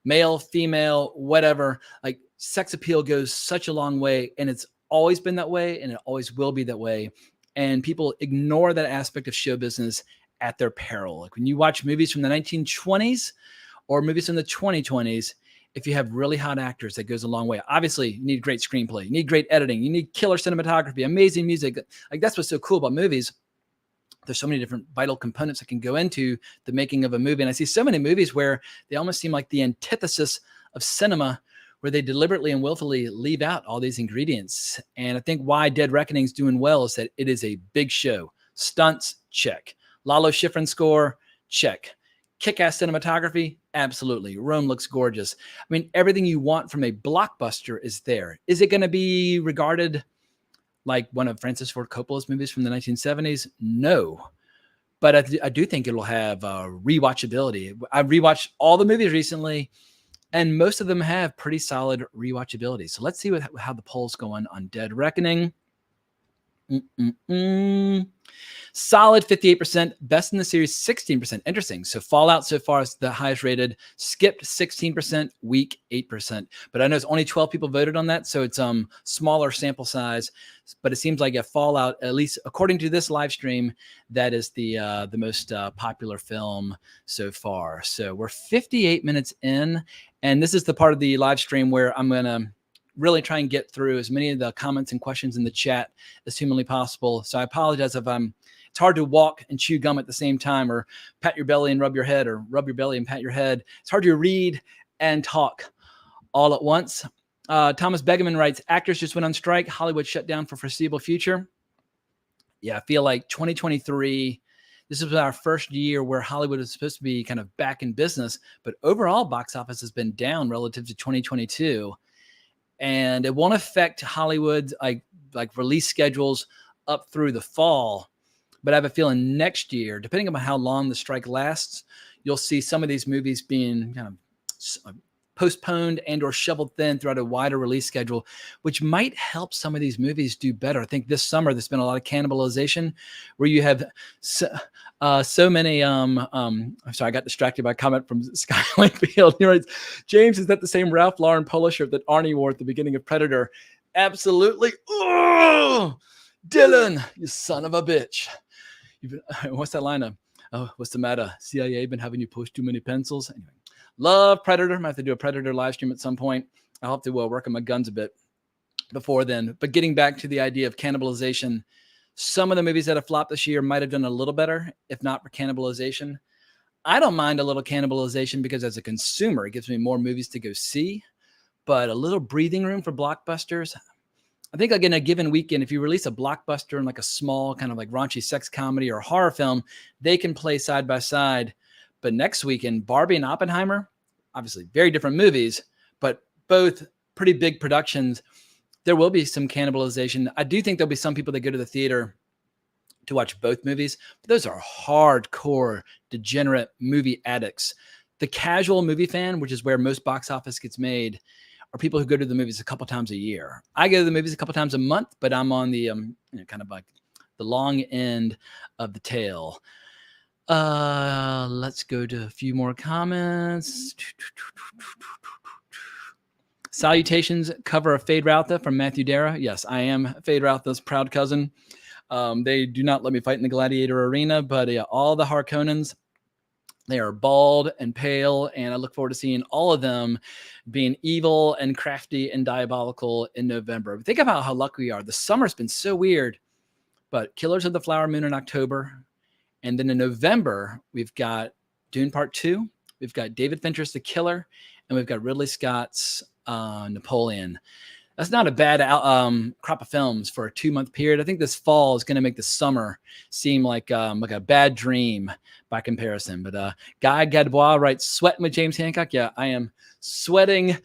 male, female, whatever. Like, sex appeal goes such a long way, and it's always been that way, and it always will be that way. And people ignore that aspect of show business at their peril. Like when you watch movies from the 1920s or movies from the 2020s, if you have really hot actors, that goes a long way. Obviously, you need great screenplay, you need great editing, you need killer cinematography, amazing music. Like, that's what's so cool about movies. There's so many different vital components that can go into the making of a movie. And I see so many movies where they almost seem like the antithesis of cinema, where they deliberately and willfully leave out all these ingredients. And I think why Dead Reckoning is doing well is that it is a big show. Stunts, check. Lalo Schifrin score, check. Kick-ass cinematography, absolutely. Rome looks gorgeous. I mean, everything you want from a blockbuster is there. Is it going to be regarded like one of Francis Ford Coppola's movies from the 1970s? No. But I do think it'll have rewatchability. I've rewatched all the movies recently, and most of them have pretty solid rewatchability. So let's see how the poll's going on Dead Reckoning. Solid 58%, best in the series 16%. Interesting. So Fallout so far is the highest rated. Skipped 16%, weak 8%. But I know it's only 12 people voted on that, so it's smaller sample size. But it seems like Fallout, at least according to this live stream, that is the most popular film so far. So we're 58 minutes in, and this is the part of the live stream where I'm gonna really try and get through as many of the comments and questions in the chat as humanly possible. So I apologize if it's hard to walk and chew gum at the same time, or pat your belly and rub your head, or rub your belly and pat your head. It's hard to read and talk all at once. Thomas Begeman writes, actors just went on strike. Hollywood shut down for foreseeable future. Yeah, I feel like 2023, this is our first year where Hollywood is supposed to be kind of back in business, but overall box office has been down relative to 2022. And it won't affect Hollywood like release schedules up through the fall. But I have a feeling next year, depending on how long the strike lasts, you'll see some of these movies being kind of postponed and or shoveled thin throughout a wider release schedule, which might help some of these movies do better. I think this summer there's been a lot of cannibalization where you have so many I'm sorry, I got distracted by a comment from Skylink Field. He writes, James, is that the same Ralph Lauren polo shirt that Arnie wore at the beginning of Predator? Absolutely. Oh, Dylan, you son of a bitch. What's that line of? Oh, what's the matter? CIA been having you push too many pencils? Anyway, love Predator. I might have to do a Predator live stream at some point. I'll have to work on my guns a bit before then. But getting back to the idea of cannibalization, some of the movies that have flopped this year might have done a little better, if not for cannibalization. I don't mind a little cannibalization because as a consumer, it gives me more movies to go see. But a little breathing room for blockbusters. I think like in a given weekend, if you release a blockbuster and like a small kind of like raunchy sex comedy or horror film, they can play side by side. But next weekend, Barbie and Oppenheimer, obviously very different movies, but both pretty big productions. There will be some cannibalization. I do think there'll be some people that go to the theater to watch both movies, but those are hardcore, degenerate movie addicts. The casual movie fan, which is where most box office gets made, are people who go to the movies a couple times a year. I go to the movies a couple times a month, but I'm on the kind of like the long end of the tail. Let's go to a few more comments. Salutations, cover of Fade Routha from Matthew Dara. Yes, I am Fade Routha's proud cousin. They do not let me fight in the gladiator arena, but all the Harkonnens, they are bald and pale, and I look forward to seeing all of them being evil and crafty and diabolical in November. But think about how lucky we are. The summer's been so weird, but Killers of the Flower Moon in October. And then in November, we've got Dune Part 2. We've got David Fincher's The Killer, and we've got Ridley Scott's Napoleon. That's not a bad crop of films for a 2-month period. I think this fall is going to make the summer seem like a bad dream by comparison. But Guy Gadbois writes, sweating with James Hancock. Yeah, I am sweating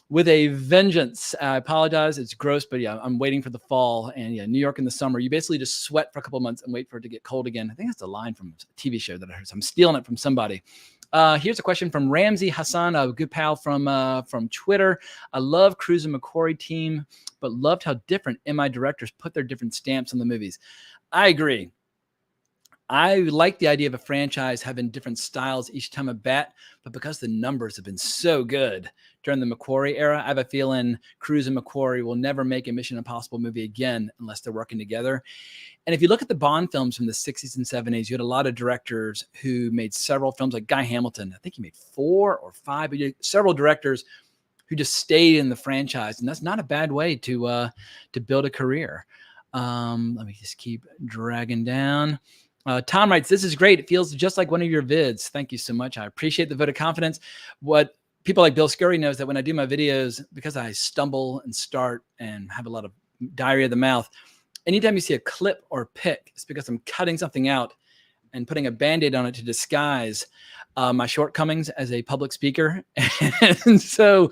with a vengeance. I apologize. It's gross, but yeah, I'm waiting for the fall. And yeah, New York in the summer, you basically just sweat for a couple of months and wait for it to get cold again. I think that's a line from a TV show that I heard. So I'm stealing it from somebody. Here's a question from Ramsey Hassan, a good pal from Twitter. I love Cruise and McQuarrie team, but loved how different MI directors put their different stamps on the movies. I agree. I like the idea of a franchise having different styles each time at bat, but because the numbers have been so good during the McQuarrie era, I have a feeling Cruise and McQuarrie will never make a Mission Impossible movie again unless they're working together. And if you look at the Bond films from the 60s and 70s, you had a lot of directors who made several films, like Guy Hamilton. I think he made 4 or 5, but several directors who just stayed in the franchise. And that's not a bad way to build a career. Let me just keep dragging down. Tom writes, this is great. It feels just like one of your vids. Thank you so much. I appreciate the vote of confidence. What people like Bill Scurry knows that when I do my videos, because I stumble and start and have a lot of diarrhea of the mouth, anytime you see a clip or pick, it's because I'm cutting something out and putting a Band-Aid on it to disguise my shortcomings as a public speaker. And so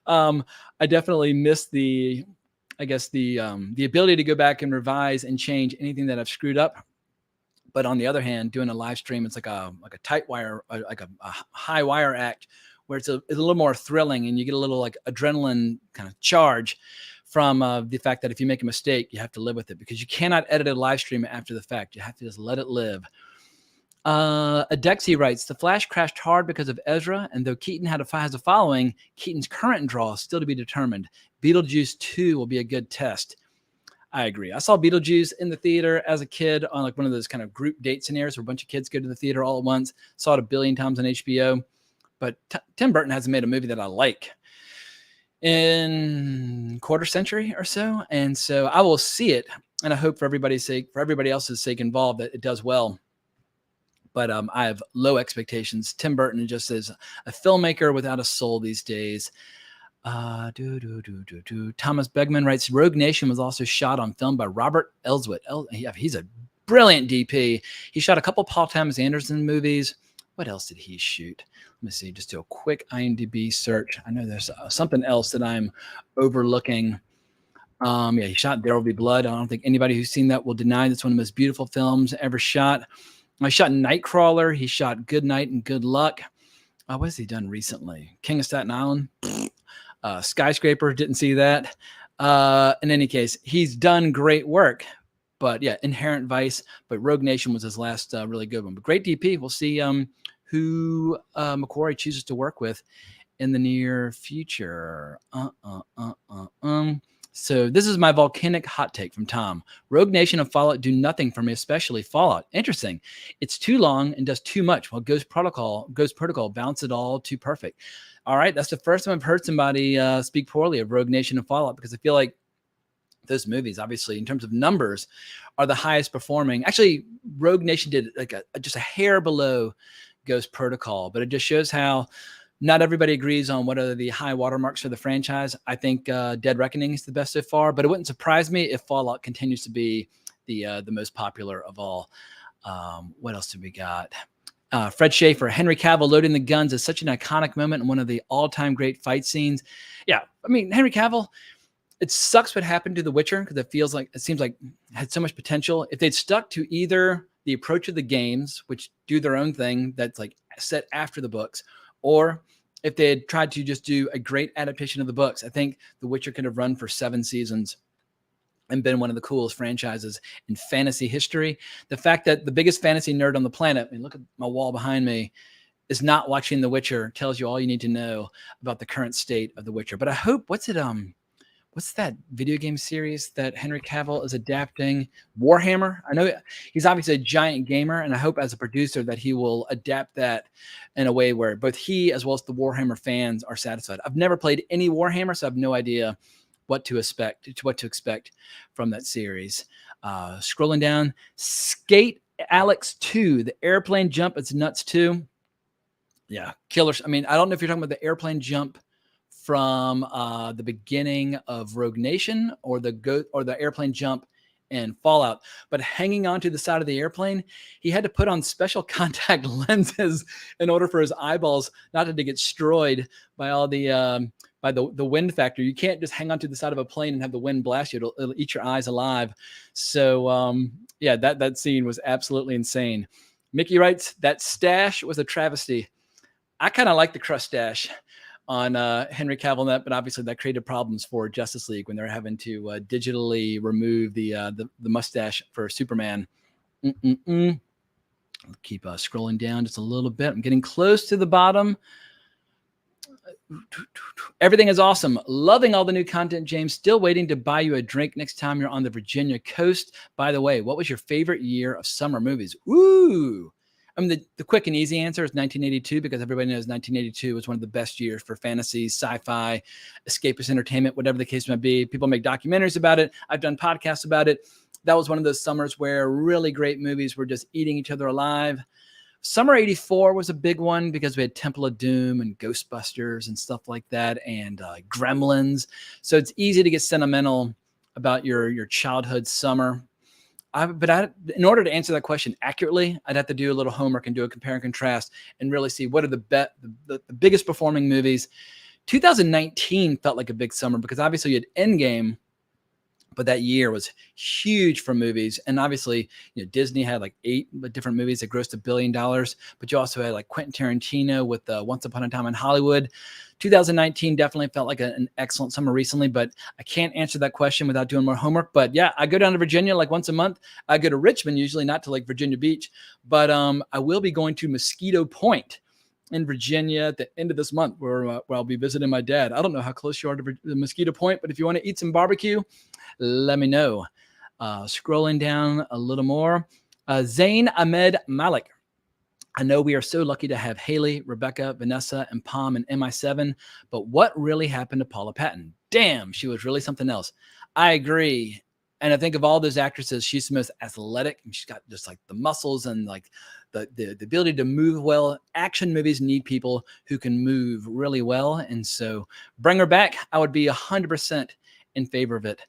I definitely miss the ability to go back and revise and change anything that I've screwed up. But on the other hand, doing a live stream, it's like a tight wire, like a high wire act, where it's a little more thrilling, and you get a little like adrenaline kind of charge from the fact that if you make a mistake, you have to live with it, because you cannot edit a live stream after the fact. You have to just let it live. Adexi writes, The Flash crashed hard because of Ezra, and though Keaton has a following, Keaton's current draw is still to be determined. Beetlejuice 2 will be a good test. I agree. I saw Beetlejuice in the theater as a kid on like one of those kind of group date scenarios where a bunch of kids go to the theater all at once. Saw it a billion times on HBO. But Tim Burton hasn't made a movie that I like in quarter century or so. And so I will see it. And I hope for everybody's sake, for everybody else's sake involved, that it does well. But I have low expectations. Tim Burton just is a filmmaker without a soul these days. Thomas Begman writes, Rogue Nation was also shot on film by Robert Elswit. He's a brilliant DP. He shot a couple Paul Thomas Anderson movies. What else did he shoot? Let me see. Just do a quick IMDb search. I know there's something else that I'm overlooking. He shot There Will Be Blood. I don't think anybody who's seen that will deny that's one of the most beautiful films ever shot. I shot Nightcrawler. He shot Good Night and Good Luck. what has he done recently? King of Staten Island, Skyscraper. Didn't see that. In any case, he's done great work. But yeah, Inherent Vice. But Rogue Nation was his last really good one. But great DP. We'll see who Macquarie chooses to work with in the near future. So this is my volcanic hot take from Tom. Rogue Nation and Fallout do nothing for me, especially Fallout. Interesting. It's too long and does too much, while Ghost Protocol bounce it all too perfect. All right, that's the first time I've heard somebody speak poorly of Rogue Nation and Fallout, because I feel like those movies, obviously, in terms of numbers, are the highest performing. Actually, Rogue Nation did like just a hair below Ghost Protocol, but it just shows how not everybody agrees on what are the high watermarks for the franchise. I think Dead Reckoning is the best so far, but it wouldn't surprise me if Fallout continues to be the most popular of all. What else do we got? Fred Schaefer, Henry Cavill loading the guns is such an iconic moment and one of the all-time great fight scenes. Yeah, I mean, Henry Cavill, it sucks what happened to The Witcher, because it seems like it had so much potential. If they'd stuck to either the approach of the games, which do their own thing that's like set after the books, or if they had tried to just do a great adaptation of the books, I think The Witcher could have run for 7 seasons and been one of the coolest franchises in fantasy history. The fact that the biggest fantasy nerd on the planet, I mean, look at my wall behind me, is not watching The Witcher tells you all you need to know about the current state of The Witcher. But I hope, what's that video game series that Henry Cavill is adapting? Warhammer. I know he's obviously a giant gamer, and I hope as a producer that he will adapt that in a way where both he as well as the Warhammer fans are satisfied. I've never played any Warhammer, so I have no idea what to expect from that series. Scrolling down, Skate Alex 2, the airplane jump, it's nuts too. Yeah, killers. I mean, I don't know if you're talking about the airplane jump from the beginning of Rogue Nation or the airplane jump in Fallout, but hanging onto the side of the airplane, he had to put on special contact lenses in order for his eyeballs not to get destroyed by all the wind factor. You can't just hang onto the side of a plane and have the wind blast you. It'll eat your eyes alive. So yeah, that scene was absolutely insane. Mickey writes, that stash was a travesty. I kind of like the crust stash on Henry Cavill net, but obviously that created problems for Justice League when they're having to digitally remove the mustache for Superman. I'll keep scrolling down just a little bit. I'm getting close to the bottom. Everything is awesome. Loving all the new content, James. Still waiting to buy you a drink next time you're on the Virginia coast. By the way, what was your favorite year of summer movies? Ooh. I mean, the quick and easy answer is 1982, because everybody knows 1982 was one of the best years for fantasy, sci-fi, escapist entertainment, whatever the case might be. People make documentaries about it. I've done podcasts about it. That was one of those summers where really great movies were just eating each other alive. Summer 84 was a big one because we had Temple of Doom and Ghostbusters and stuff like that, and Gremlins. So it's easy to get sentimental about your childhood summer. In order to answer that question accurately, I'd have to do a little homework and do a compare and contrast and really see what are the biggest performing movies. 2019 felt like a big summer because obviously you had Endgame, but that year was huge for movies. And obviously, Disney had like 8 different movies that grossed $1 billion, but you also had like Quentin Tarantino with Once Upon a Time in Hollywood. 2019 definitely felt like an excellent summer recently, but I can't answer that question without doing more homework. But yeah, I go down to Virginia like once a month. I go to Richmond, usually not to like Virginia Beach, but I will be going to Mosquito Point in Virginia at the end of this month where I'll be visiting my dad. I don't know how close you are to the Mosquito Point, but if you want to eat some barbecue, let me know. Scrolling down a little more. Zain Ahmed Malik. I know we are so lucky to have Haley, Rebecca, Vanessa, and Palm in MI7, but what really happened to Paula Patton? Damn, she was really something else. I agree. And I think of all those actresses, she's the most athletic, and she's got just like the muscles and like the ability to move well. Action movies need people who can move really well. And so bring her back. I would be 100% in favor of it.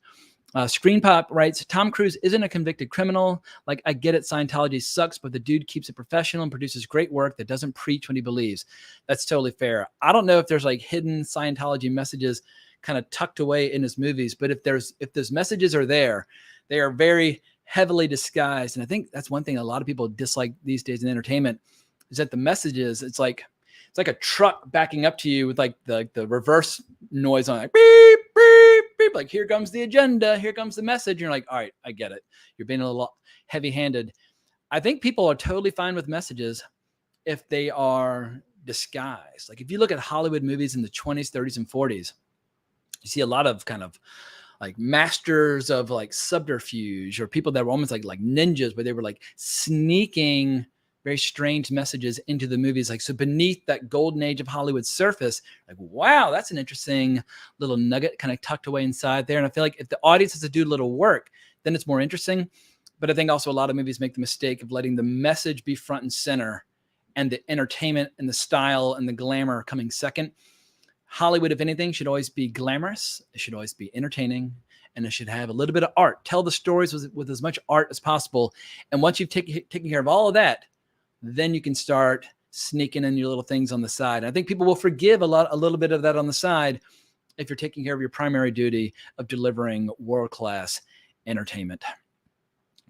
Screen Pop writes, Tom Cruise isn't a convicted criminal. Like, I get it, Scientology sucks, but the dude keeps it professional and produces great work that doesn't preach what he believes. That's totally fair. I don't know if there's like hidden Scientology messages kind of tucked away in his movies, but if those messages are there, they are very heavily disguised. And I think that's one thing a lot of people dislike these days in entertainment is that the messages, it's like it's like a truck backing up to you with like the reverse noise on, like beep, beep, beep. Like, here comes the agenda. Here comes the message. And you're like, all right, I get it. You're being a little heavy handed. I think people are totally fine with messages if they are disguised. Like, if you look at Hollywood movies in the 20s, 30s, and 40s, you see a lot of kind of like masters of like subterfuge, or people that were almost like ninjas, where they were like sneaking very strange messages into the movies. Like, so beneath that golden age of Hollywood surface, like, wow, that's an interesting little nugget kind of tucked away inside there. And I feel like if the audience has to do a little work, then it's more interesting. But I think also a lot of movies make the mistake of letting the message be front and center, and the entertainment and the style and the glamour coming second. Hollywood, if anything, should always be glamorous. It should always be entertaining, and it should have a little bit of art. Tell the stories with as much art as possible. And once you've taken care of all of that, then you can start sneaking in your little things on the side. And I think people will forgive a little bit of that on the side if you're taking care of your primary duty of delivering world-class entertainment.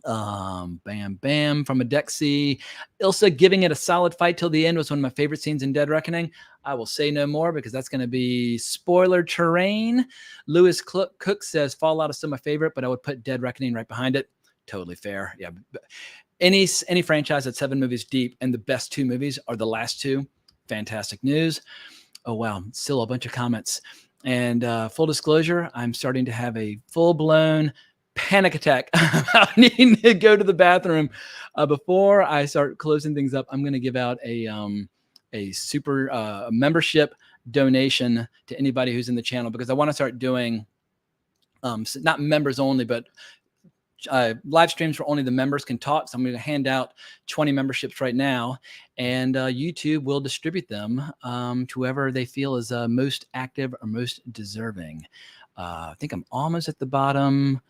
Bam Bam from Adexi. Ilsa giving it a solid fight till the end was one of my favorite scenes in Dead Reckoning. I will say no more because that's going to be spoiler terrain. Lewis Cook says Fallout is still my favorite, but I would put Dead Reckoning right behind it. Totally fair. Yeah. Any franchise that's 7 movies deep and the best 2 movies are the last 2. Fantastic news. Oh, wow. Still a bunch of comments. And full disclosure, I'm starting to have a full-blown panic attack about needing to go to the bathroom. Before I start closing things up, I'm going to give out a super membership donation to anybody who's in the channel, because I want to start doing not members only, but live streams where only the members can talk. So I'm going to hand out 20 memberships right now, and YouTube will distribute them to whoever they feel is most active or most deserving. I think I'm almost at the bottom.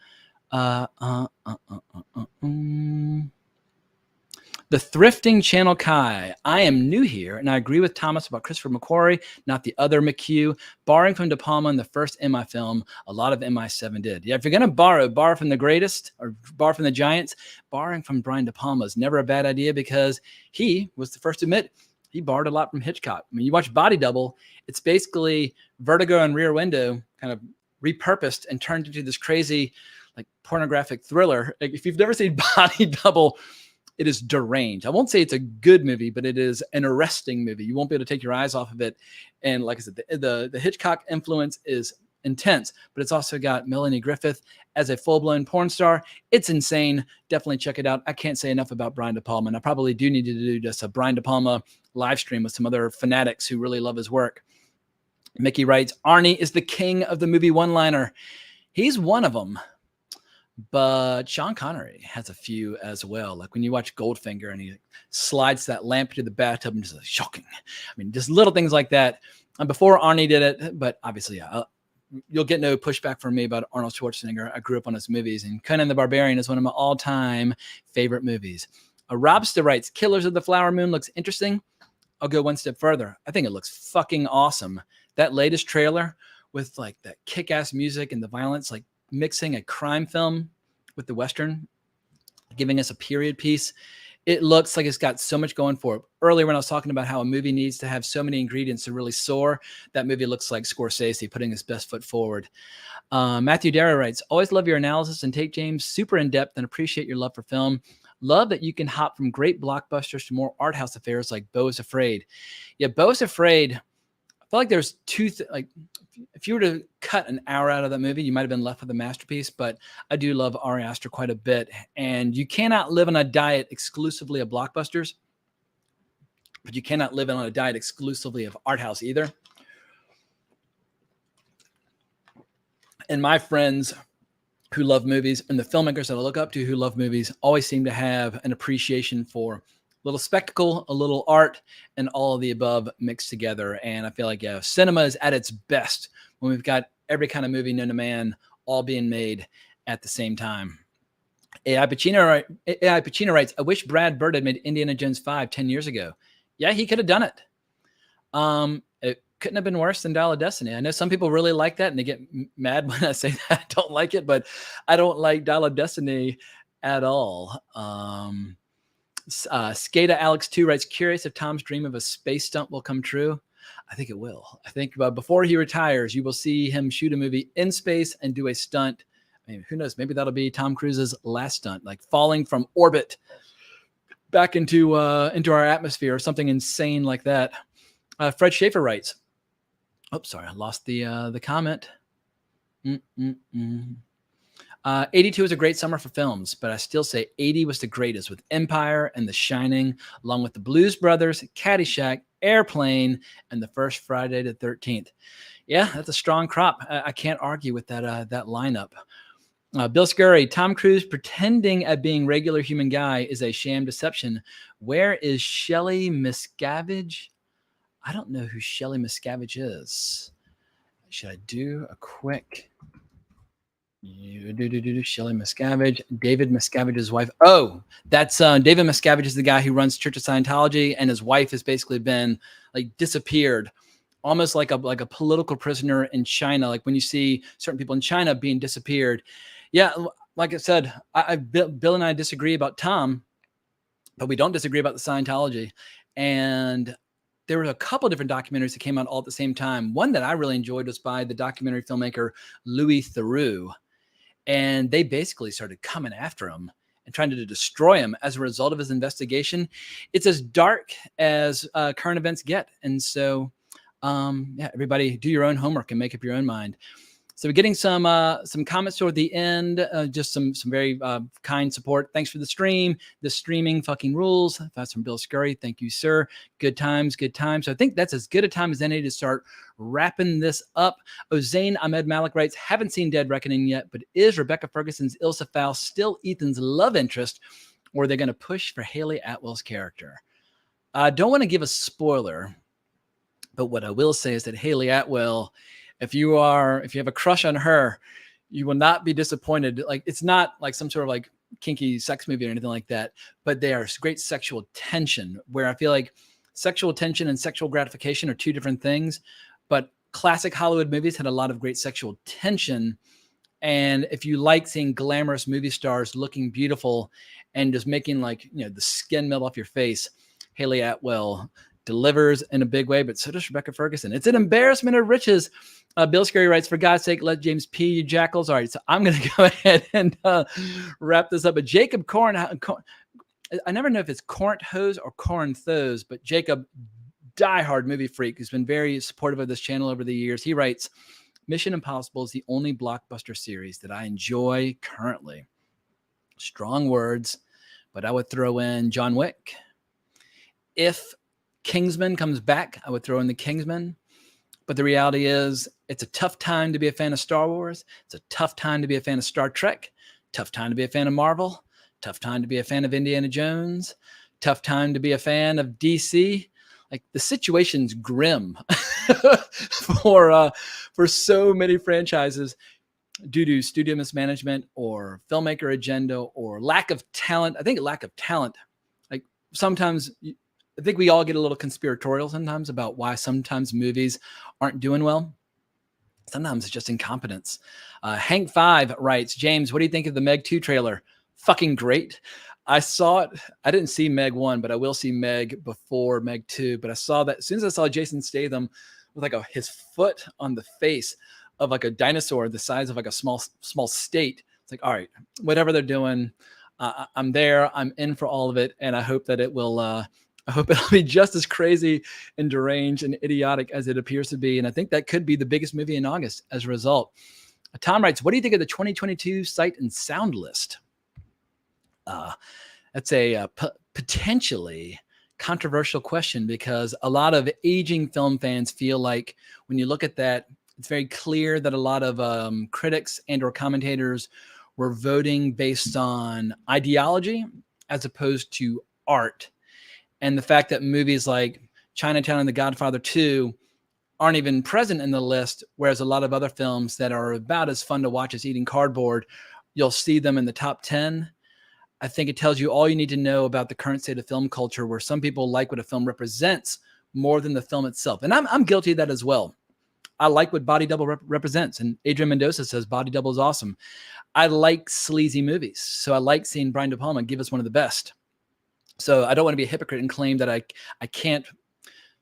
The Thrifting Channel Kai. I am new here, and I agree with Thomas about Christopher McQuarrie, not the other McHugh. Borrowing from De Palma in the first MI film, a lot of MI7 did. Yeah, if you're going to borrow from the greatest, or borrow from the giants, borrowing from Brian De Palma is never a bad idea, because he was the first to admit he borrowed a lot from Hitchcock. I mean, you watch Body Double, it's basically Vertigo and Rear Window kind of repurposed and turned into this crazy, like, pornographic thriller. Like, if you've never seen Body Double, it is deranged. I won't say it's a good movie, but it is an arresting movie. You won't be able to take your eyes off of it. And like I said, the Hitchcock influence is intense, but it's also got Melanie Griffith as a full-blown porn star. It's insane. Definitely check it out. I can't say enough about Brian De Palma, and I probably do need to do just a Brian De Palma live stream with some other fanatics who really love his work. Mickey writes, Arnie is the king of the movie one-liner. He's one of them. But Sean Connery has a few as well. Like when you watch Goldfinger and he slides that lamp into the bathtub and just like, shocking. I mean, just little things like that. And before Arnie did it, but obviously, yeah, you'll get no pushback from me about Arnold Schwarzenegger. I grew up on his movies, and Conan the Barbarian is one of my all-time favorite movies. Robster writes, Killers of the Flower Moon looks interesting. I'll go one step further. I think it looks fucking awesome. That latest trailer with like that kick-ass music and the violence, like mixing a crime film with the Western, giving us a period piece. It looks like it's got so much going for it. Earlier when I was talking about how a movie needs to have so many ingredients to really soar, that movie looks like Scorsese putting his best foot forward. Matthew Darrow writes, always love your analysis and take, James, super in-depth, and appreciate your love for film. Love that you can hop from great blockbusters to more art house affairs like Beau is Afraid. Yeah, Beau is Afraid, I feel like there's like, if you were to cut an hour out of that movie, you might have been left with a masterpiece. But I do love Ari Aster quite a bit. And you cannot live on a diet exclusively of blockbusters, but you cannot live on a diet exclusively of art house either. And my friends who love movies, and the filmmakers that I look up to who love movies, always seem to have an appreciation for a little spectacle, a little art, and all of the above mixed together. And I feel like, yeah, cinema is at its best when we've got every kind of movie known to man all being made at the same time. AI Pacino writes, I wish Brad Bird had made Indiana Jones 5 10 years ago. Yeah, he could have done it. It couldn't have been worse than Dial of Destiny. I know some people really like that, and they get mad when I say that. I don't like it, but I don't like Dial of Destiny at all. Skada Alex 2 writes, curious if Tom's dream of a space stunt will come true. I think it will. I think before he retires, you will see him shoot a movie in space and do a stunt. I mean, who knows? Maybe that'll be Tom Cruise's last stunt, like falling from orbit back into our atmosphere or something insane like that. Fred Schaefer writes, oh, sorry, I lost the comment. 82 was a great summer for films, but I still say 80 was the greatest, with Empire and The Shining, along with The Blues Brothers, Caddyshack, Airplane, and the first Friday the 13th. Yeah, that's a strong crop. I can't argue with that lineup. Bill Scurry, Tom Cruise pretending at being regular human guy is a sham deception. Where is Shelley Miscavige? I don't know who Shelley Miscavige is. Should I do a quick... Shelley Miscavige, David Miscavige's wife. Oh, that's David Miscavige is the guy who runs Church of Scientology, and his wife has basically been like disappeared, almost like a political prisoner in China. Like when you see certain people in China being disappeared. Yeah, like I said, Bill and I disagree about Tom, but we don't disagree about the Scientology. And there were a couple of different documentaries that came out all at the same time. One that I really enjoyed was by the documentary filmmaker Louis Theroux. And they basically started coming after him and trying to destroy him as a result of his investigation. It's as dark as current events get. And so, yeah, everybody do your own homework and make up your own mind. So we're getting some comments toward the end, just some very kind support. Thanks for the stream. The streaming fucking rules. That's from Bill Scurry. Thank you, sir. Good times, good times. So I think that's as good a time as any to start wrapping this up. Ozain Ahmed Malik writes, haven't seen Dead Reckoning yet, but is Rebecca Ferguson's Ilsa Faust still Ethan's love interest, or are they going to push for Haley Atwell's character? I don't want to give a spoiler, but what I will say is that Haley Atwell, if you have a crush on her, you will not be disappointed. Like, it's not like some sort of like kinky sex movie or anything like that, but they are great sexual tension, where I feel like sexual tension and sexual gratification are two different things, but classic Hollywood movies had a lot of great sexual tension. And if you like seeing glamorous movie stars looking beautiful and just making like, the skin melt off your face, Haley Atwell delivers in a big way, but so does Rebecca Ferguson. It's an embarrassment of riches. Bill Scurry writes, for God's sake, let James pee, you jackals. All right, so I'm going to go ahead and wrap this up. But Jacob Corn, I never know if it's Corinthose or Corinthose, but Jacob, diehard movie freak, who's been very supportive of this channel over the years. He writes, Mission Impossible is the only blockbuster series that I enjoy currently. Strong words, but I would throw in John Wick. If Kingsman comes back, I would throw in the Kingsman. But the reality is, it's a tough time to be a fan of Star Wars. It's a tough time to be a fan of Star Trek. Tough time to be a fan of Marvel. Tough time to be a fan of Indiana Jones. Tough time to be a fan of DC. Like, the situation's grim for so many franchises due to studio mismanagement or filmmaker agenda or lack of talent. I think lack of talent. Like, sometimes I think we all get a little conspiratorial sometimes about why sometimes movies aren't doing well. Sometimes it's just incompetence. Hank 5 writes, James, what do you think of the Meg 2 trailer? Fucking great. I saw it. I didn't see Meg 1, but I will see Meg before Meg 2. But I saw that as soon as I saw Jason Statham with like his foot on the face of like a dinosaur the size of like a small state, it's like, all right, whatever they're doing, I'm there. I'm in for all of it. And I hope that it will, I hope it'll be just as crazy and deranged and idiotic as it appears to be. And I think that could be the biggest movie in August as a result. Tom writes, what do you think of the 2022 Sight and Sound list? That's a potentially controversial question, because a lot of aging film fans feel like when you look at that, it's very clear that a lot of critics and or commentators were voting based on ideology as opposed to art. And the fact that movies like Chinatown and The Godfather 2 aren't even present in the list, whereas a lot of other films that are about as fun to watch as eating cardboard, you'll see them in the top 10. I think it tells you all you need to know about the current state of film culture, where some people like what a film represents more than the film itself. And I'm guilty of that as well. I like what Body Double represents. And Adrian Mendoza says Body Double is awesome. I like sleazy movies. So I like seeing Brian De Palma give us one of the best. So I don't want to be a hypocrite and claim that I can't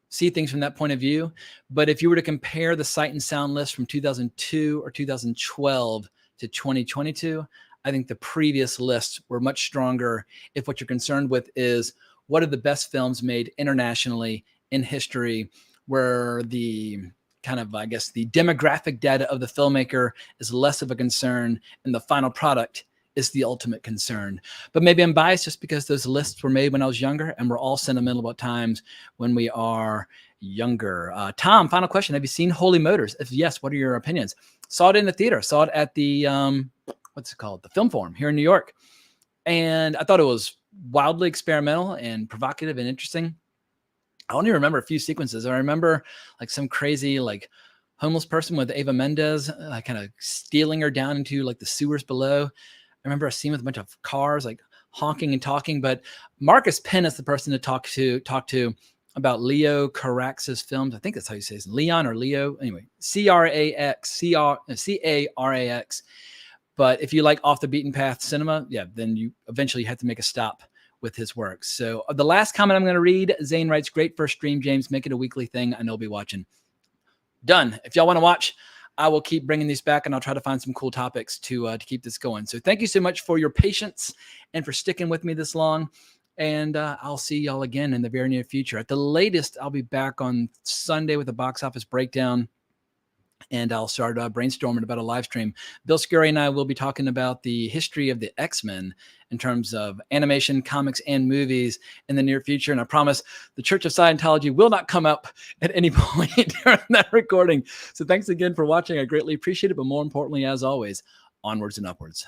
see things from that point of view. But if you were to compare the Sight and Sound list from 2002 or 2012 to 2022, I think the previous lists were much stronger if what you're concerned with is what are the best films made internationally in history, where the kind of, I guess, the demographic data of the filmmaker is less of a concern and the final product is the ultimate concern. But maybe I'm biased just because those lists were made when I was younger, and we're all sentimental about times when we are younger. Tom, final question. Have you seen Holy Motors? If yes, what are your opinions? Saw it in the theater. Saw it at the, what's it called? The Film Forum here in New York. And I thought it was wildly experimental and provocative and interesting. I only remember a few sequences. I remember like some crazy, like, homeless person with Ava Mendes, kind of stealing her down into like the sewers below. I remember a scene with a bunch of cars like honking and talking, but Marcus Penn is the person to talk to about Leo Carax's films. I think that's how you say it. Leon or Leo. Anyway, C-A-R-A-X. But if you like off the beaten path cinema, yeah, then you eventually have to make a stop with his work. So the last comment I'm going to read, Zane writes, great first stream, James. Make it a weekly thing. I know I'll be watching. Done. If y'all want to watch, I will keep bringing these back, and I'll try to find some cool topics to keep this going. So thank you so much for your patience and for sticking with me this long. And I'll see y'all again in the very near future. At the latest, I'll be back on Sunday with a box office breakdown, and I'll start brainstorming about a live stream. Bill Scurry and I will be talking about the history of the X-Men in terms of animation, comics, and movies in the near future. And I promise the Church of Scientology will not come up at any point during that recording. So thanks again for watching. I greatly appreciate it. But more importantly, as always, onwards and upwards.